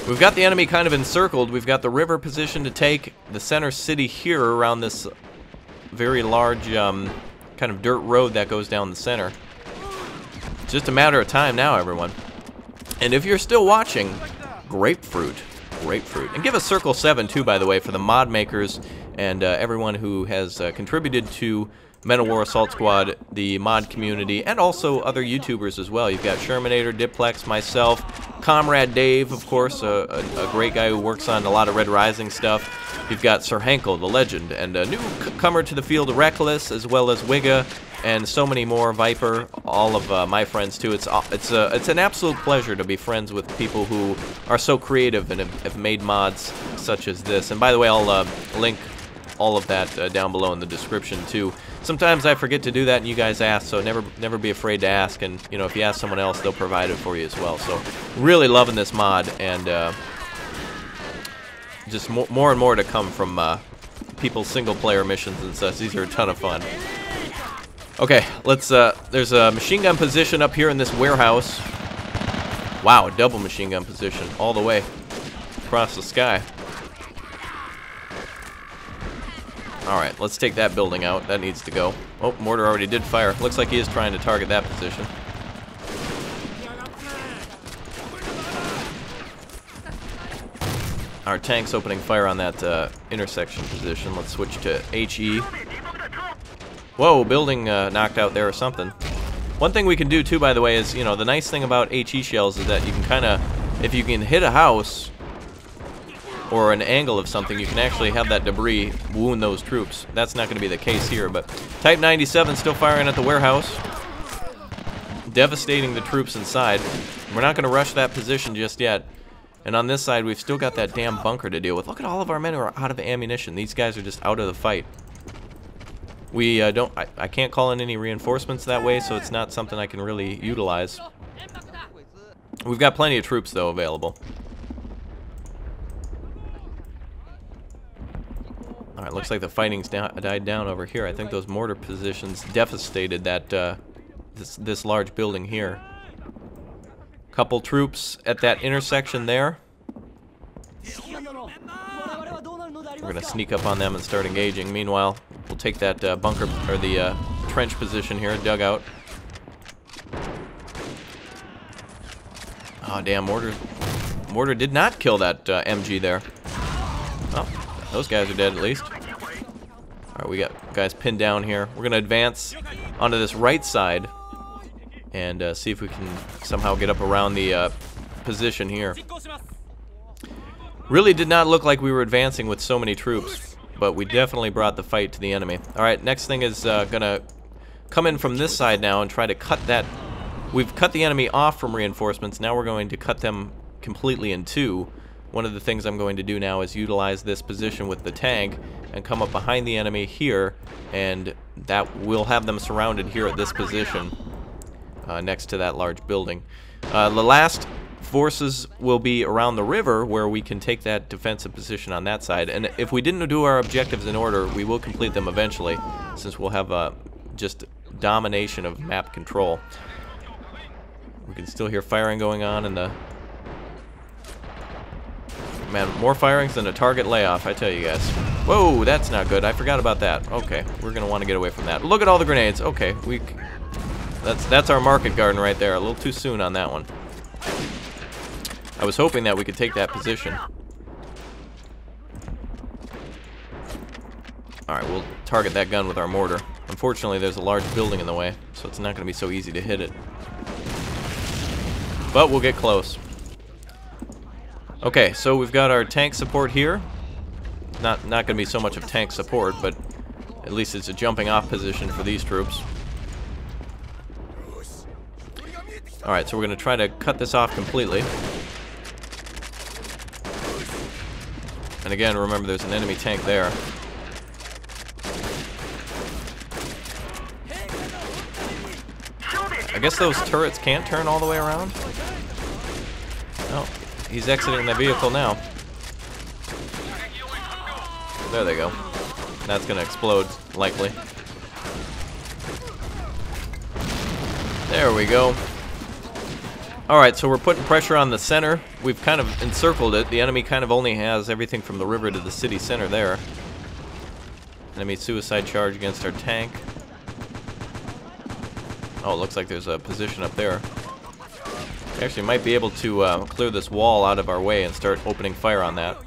We've got the enemy kind of encircled. We've got the river position to take. The center city here around this very large kind of dirt road that goes down the center. It's just a matter of time now, everyone. And if you're still watching, grapefruit. And give us Circle 7 too, by the way, for the mod makers and everyone who has contributed to Men of War Assault Squad, the mod community, and also other YouTubers as well. You've got Shermanator, Diplex, myself, Comrade Dave, of course, a great guy who works on a lot of Red Rising stuff. You've got Sir Hankel, the legend, and a newcomer to the field, Reckless, as well as Wigga, and so many more, Viper, all of my friends too. It's an absolute pleasure to be friends with people who are so creative and have made mods such as this. And by the way, I'll link all of that down below in the description too. Sometimes I forget to do that and you guys ask, so never be afraid to ask, and you know, if you ask someone else, they'll provide it for you as well. So really loving this mod, and just more and more to come from people's single player missions and such. These are a ton of fun. Okay, let's there's a machine gun position up here in this warehouse. Wow, double machine gun position all the way across the sky. Alright, let's take that building out. That needs to go. Oh, mortar already did fire. Looks like he is trying to target that position. Our tank's opening fire on that intersection position. Let's switch to HE. Whoa, building knocked out there or something. One thing we can do too, by the way, is, you know, the nice thing about HE shells is that you can kind of, if you can hit a house or an angle of something, you can actually have that debris wound those troops. That's not going to be the case here, but Type 97 still firing at the warehouse, devastating the troops inside. We're not going to rush that position just yet. And on this side, we've still got that damn bunker to deal with. Look at all of our men who are out of ammunition. These guys are just out of the fight. We I can't call in any reinforcements that way, so it's not something I can really utilize. We've got plenty of troops, though, available. Alright, looks like the fighting's died down over here. I think those mortar positions devastated that this large building here. Couple troops at that intersection there. We're gonna sneak up on them and start engaging. Meanwhile, we'll take that bunker, or the trench position here, dugout. Oh damn, mortar did not kill that MG there. Oh, those guys are dead at least. Alright, we got guys pinned down here. We're gonna advance onto this right side and see if we can somehow get up around the position here. Really did not look like we were advancing with so many troops, but we definitely brought the fight to the enemy. Alright, next thing is gonna come in from this side now and try to cut that. We've cut the enemy off from reinforcements. Now we're going to cut them completely in two one of the things I'm going to do now is utilize this position with the tank and come up behind the enemy here, and that will have them surrounded here at this position next to that large building. The last forces will be around the river, where we can take that defensive position on that side, and if we didn't do our objectives in order, we will complete them eventually, since we'll have just domination of map control. We can still hear firing going on in the... Man, more firings than a target layoff, I tell you guys. Whoa, that's not good. I forgot about that. Okay, we're gonna want to get away from that. Look at all the grenades. Okay, that's our market garden right there. A little too soon on that one. I was hoping that we could take that position. Alright, we'll target that gun with our mortar. Unfortunately, there's a large building in the way, so it's not going to be so easy to hit it. But we'll get close. Okay, so we've got our tank support here. Not going to be so much of tank support, but at least it's a jumping off position for these troops. Alright, so we're going to try to cut this off completely. And again, remember there's an enemy tank there. I guess those turrets can't turn all the way around? No, he's exiting the vehicle now. There they go. That's gonna explode, likely. There we go. Alright, so we're putting pressure on the center. We've kind of encircled it. The enemy kind of only has everything from the river to the city center there. Enemy suicide charge against our tank. Oh, it looks like there's a position up there. We actually might be able to clear this wall out of our way and start opening fire on that.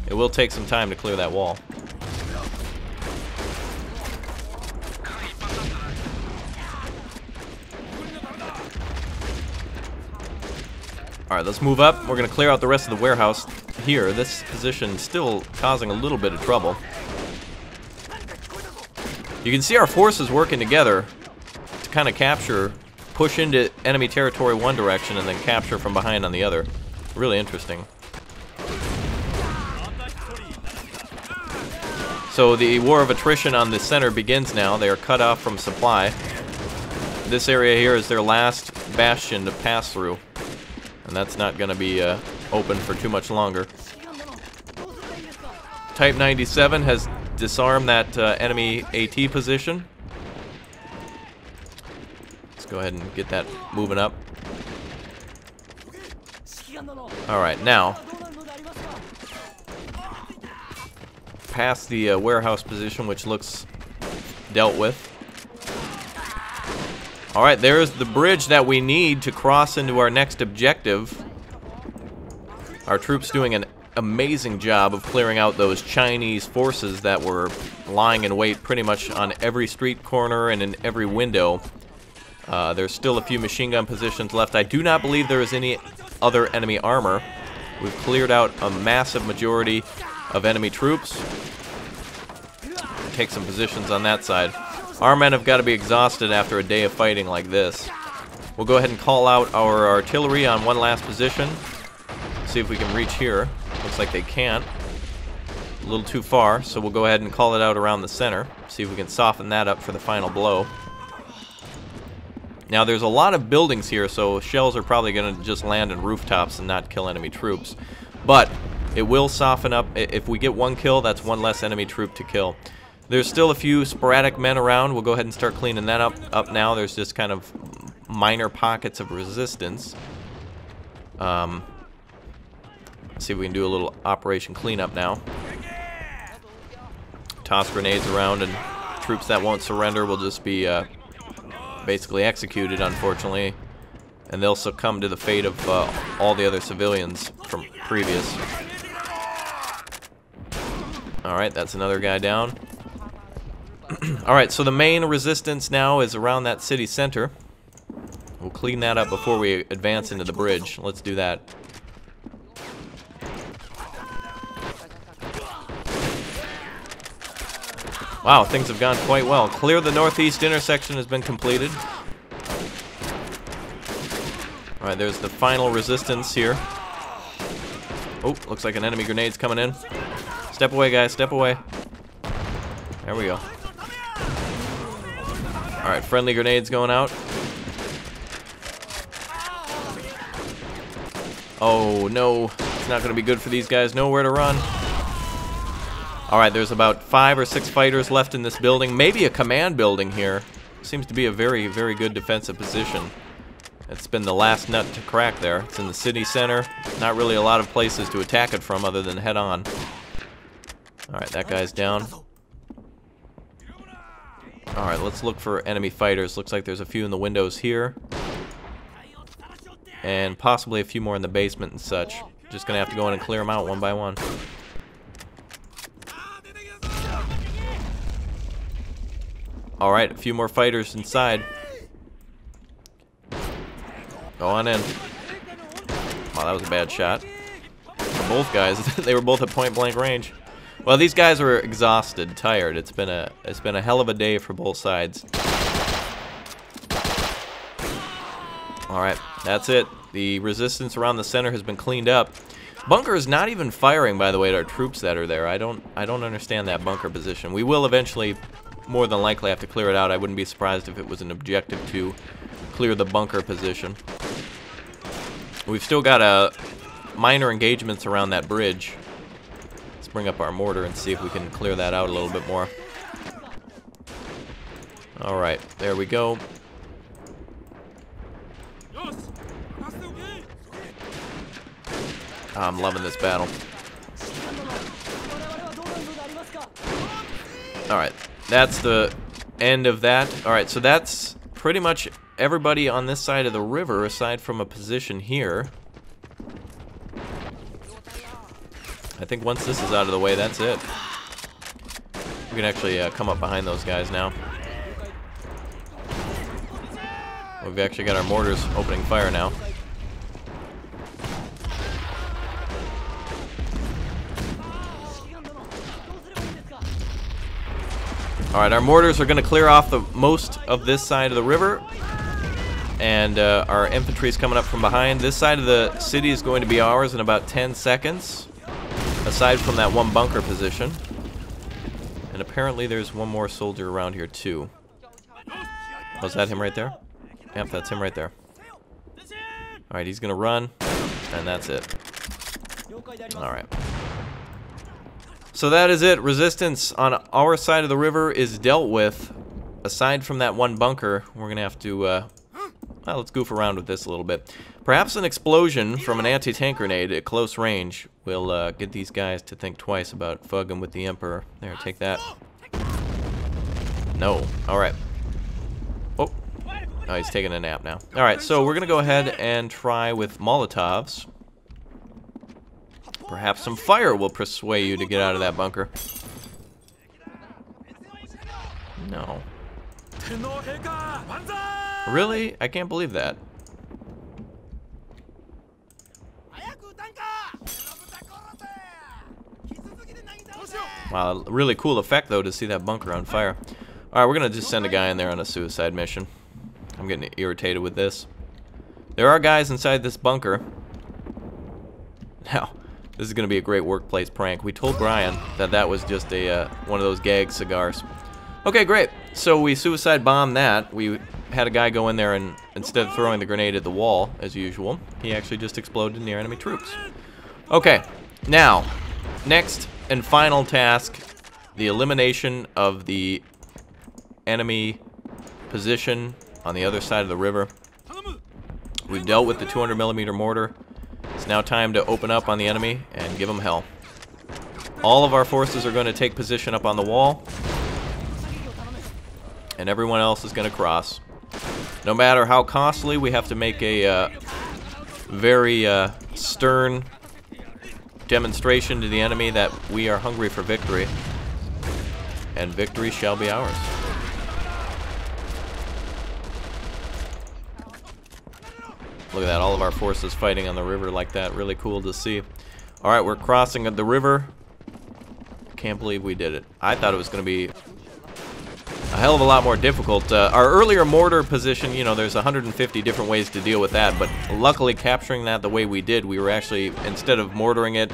It will take some time to clear that wall. Alright, let's move up. We're going to clear out the rest of the warehouse here. This position still causing a little bit of trouble. You can see our forces working together to kind of capture, push into enemy territory one direction and then capture from behind on the other. Really interesting. So the war of attrition on the center begins now. They are cut off from supply. This area here is their last bastion to pass through. And that's not going to be open for too much longer. Type 97 has disarmed that enemy AT position. Let's go ahead and get that moving up. Alright, now past the warehouse position, which looks dealt with. Alright, there's the bridge that we need to cross into our next objective. Our troops doing an amazing job of clearing out those Chinese forces that were lying in wait pretty much on every street corner and in every window. There's still a few machine gun positions left. I do not believe there is any other enemy armor. We've cleared out a massive majority of enemy troops. Take some positions on that side. Our men have got to be exhausted after a day of fighting like this. We'll go ahead and call out our artillery on one last position. See if we can reach here. Looks like they can't. A little too far, so we'll go ahead and call it out around the center. See if we can soften that up for the final blow. Now there's a lot of buildings here, so shells are probably going to just land in rooftops and not kill enemy troops. But it will soften up. If we get one kill, that's one less enemy troop to kill. There's still a few sporadic men around. We'll go ahead and start cleaning that up now. There's just kind of minor pockets of resistance. See if we can do a little operation cleanup now. Toss grenades around, and troops that won't surrender will just be basically executed, unfortunately. And they'll succumb to the fate of all the other civilians from previous. Alright, that's another guy down. Alright, so the main resistance now is around that city center. We'll clean that up before we advance into the bridge. Let's do that. Wow, things have gone quite well. Clear the northeast intersection has been completed. Alright, there's the final resistance here. Oh, looks like an enemy grenade's coming in. Step away, guys, step away. There we go. Alright, friendly grenades going out. Oh, no. It's not going to be good for these guys. Nowhere to run. Alright, there's about 5 or 6 fighters left in this building. Maybe a command building here. Seems to be a very, very good defensive position. It's been the last nut to crack there. It's in the city center. Not really a lot of places to attack it from other than head on. Alright, that guy's down. Alright, let's look for enemy fighters. Looks like there's a few in the windows here. And possibly a few more in the basement and such. Just gonna have to go in and clear them out one by one. Alright, a few more fighters inside. Go on in. Wow, that was a bad shot. For both guys, they were both at point blank range. Well, these guys are exhausted, tired. It's been a hell of a day for both sides. Alright, that's it. The resistance around the center has been cleaned up. Bunker is not even firing, by the way, at our troops that are there. I don't understand that bunker position. We will eventually, more than likely, have to clear it out. I wouldn't be surprised if it was an objective to clear the bunker position. We've still got minor engagements around that bridge. Let's bring up our mortar and see if we can clear that out a little bit more. Alright, there we go. I'm loving this battle. Alright, that's the end of that. Alright, so that's pretty much everybody on this side of the river, aside from a position here. I think once this is out of the way, that's it. We can actually come up behind those guys now. We've actually got our mortars opening fire now. Alright, our mortars are going to clear off the most of this side of the river. And our infantry is coming up from behind. This side of the city is going to be ours in about 10 seconds. Aside from that one bunker position. And apparently there's one more soldier around here too. Oh, is that him right there? Yep, that's him right there. Alright, he's going to run. And that's it. Alright. So that is it. Resistance on our side of the river is dealt with. Aside from that one bunker, we're going to have to, well, let's goof around with this a little bit. Perhaps an explosion from an anti-tank grenade at close range will get these guys to think twice about fugging with the Emperor. There, take that. No. Alright. Oh. Oh, he's taking a nap now. Alright, so we're going to go ahead and try with Molotovs. Perhaps some fire will persuade you to get out of that bunker. No. Really? I can't believe that. Wow, really cool effect though to see that bunker on fire. Alright, we're gonna just send a guy in there on a suicide mission. I'm getting irritated with this. There are guys inside this bunker. Now, this is going to be a great workplace prank. We told Brian that that was just a one of those gag cigars. Okay, great. So we suicide bombed that. We had a guy go in there and instead of throwing the grenade at the wall, as usual, he actually just exploded near enemy troops. Okay, now, next and final task, the elimination of the enemy position on the other side of the river. We've dealt with the 200mm mortar. It's now time to open up on the enemy and give them hell. All of our forces are going to take position up on the wall. And everyone else is going to cross. No matter how costly, we have to make a very stern demonstration to the enemy that we are hungry for victory. And victory shall be ours. Look at that, all of our forces fighting on the river like that. Really cool to see. Alright, we're crossing the river. Can't believe we did it. I thought it was going to be... a hell of a lot more difficult. Our earlier mortar position, you know, there's 150 different ways to deal with that, but luckily capturing that the way we did, we were actually, instead of mortaring it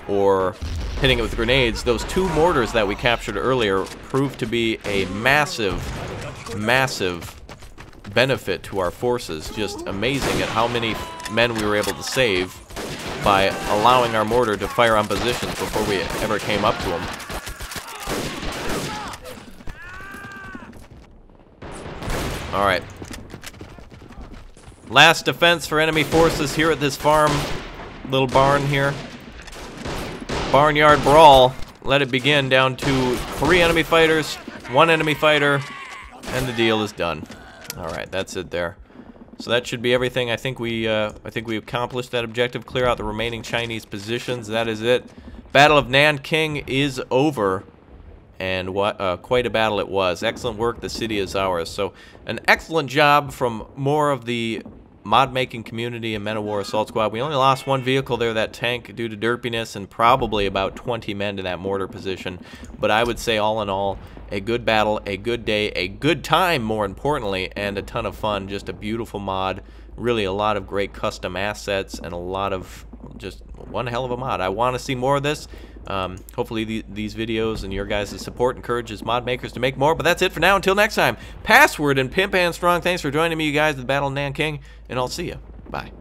or hitting it with grenades, those 2 mortars that we captured earlier proved to be a massive, massive benefit to our forces. Just amazing at how many men we were able to save by allowing our mortar to fire on positions before we ever came up to them. Alright. Last defense for enemy forces here at this farm. Little barn here. Barnyard brawl. Let it begin. Down to 3 enemy fighters, 1 enemy fighter, and the deal is done. Alright, that's it there. So that should be everything. I think we accomplished that objective. Clear out the remaining Chinese positions. That is it. Battle of Nanking is over. And what quite a battle it was. Excellent work. The city is ours. So an excellent job from more of the mod-making community in Men of War Assault Squad. We only lost 1 vehicle there, that tank, due to derpiness, and probably about 20 men to that mortar position. But I would say all in all, a good battle, a good day, a good time, more importantly, and a ton of fun. Just a beautiful mod. Really a lot of great custom assets and a lot of just one hell of a mod. I want to see more of this. Hopefully these videos and your guys' support encourages mod makers to make more. But that's it for now. Until next time, Password and Pimp and Strong, thanks for joining me, you guys, at the Battle of Nanking, and I'll see you. Bye.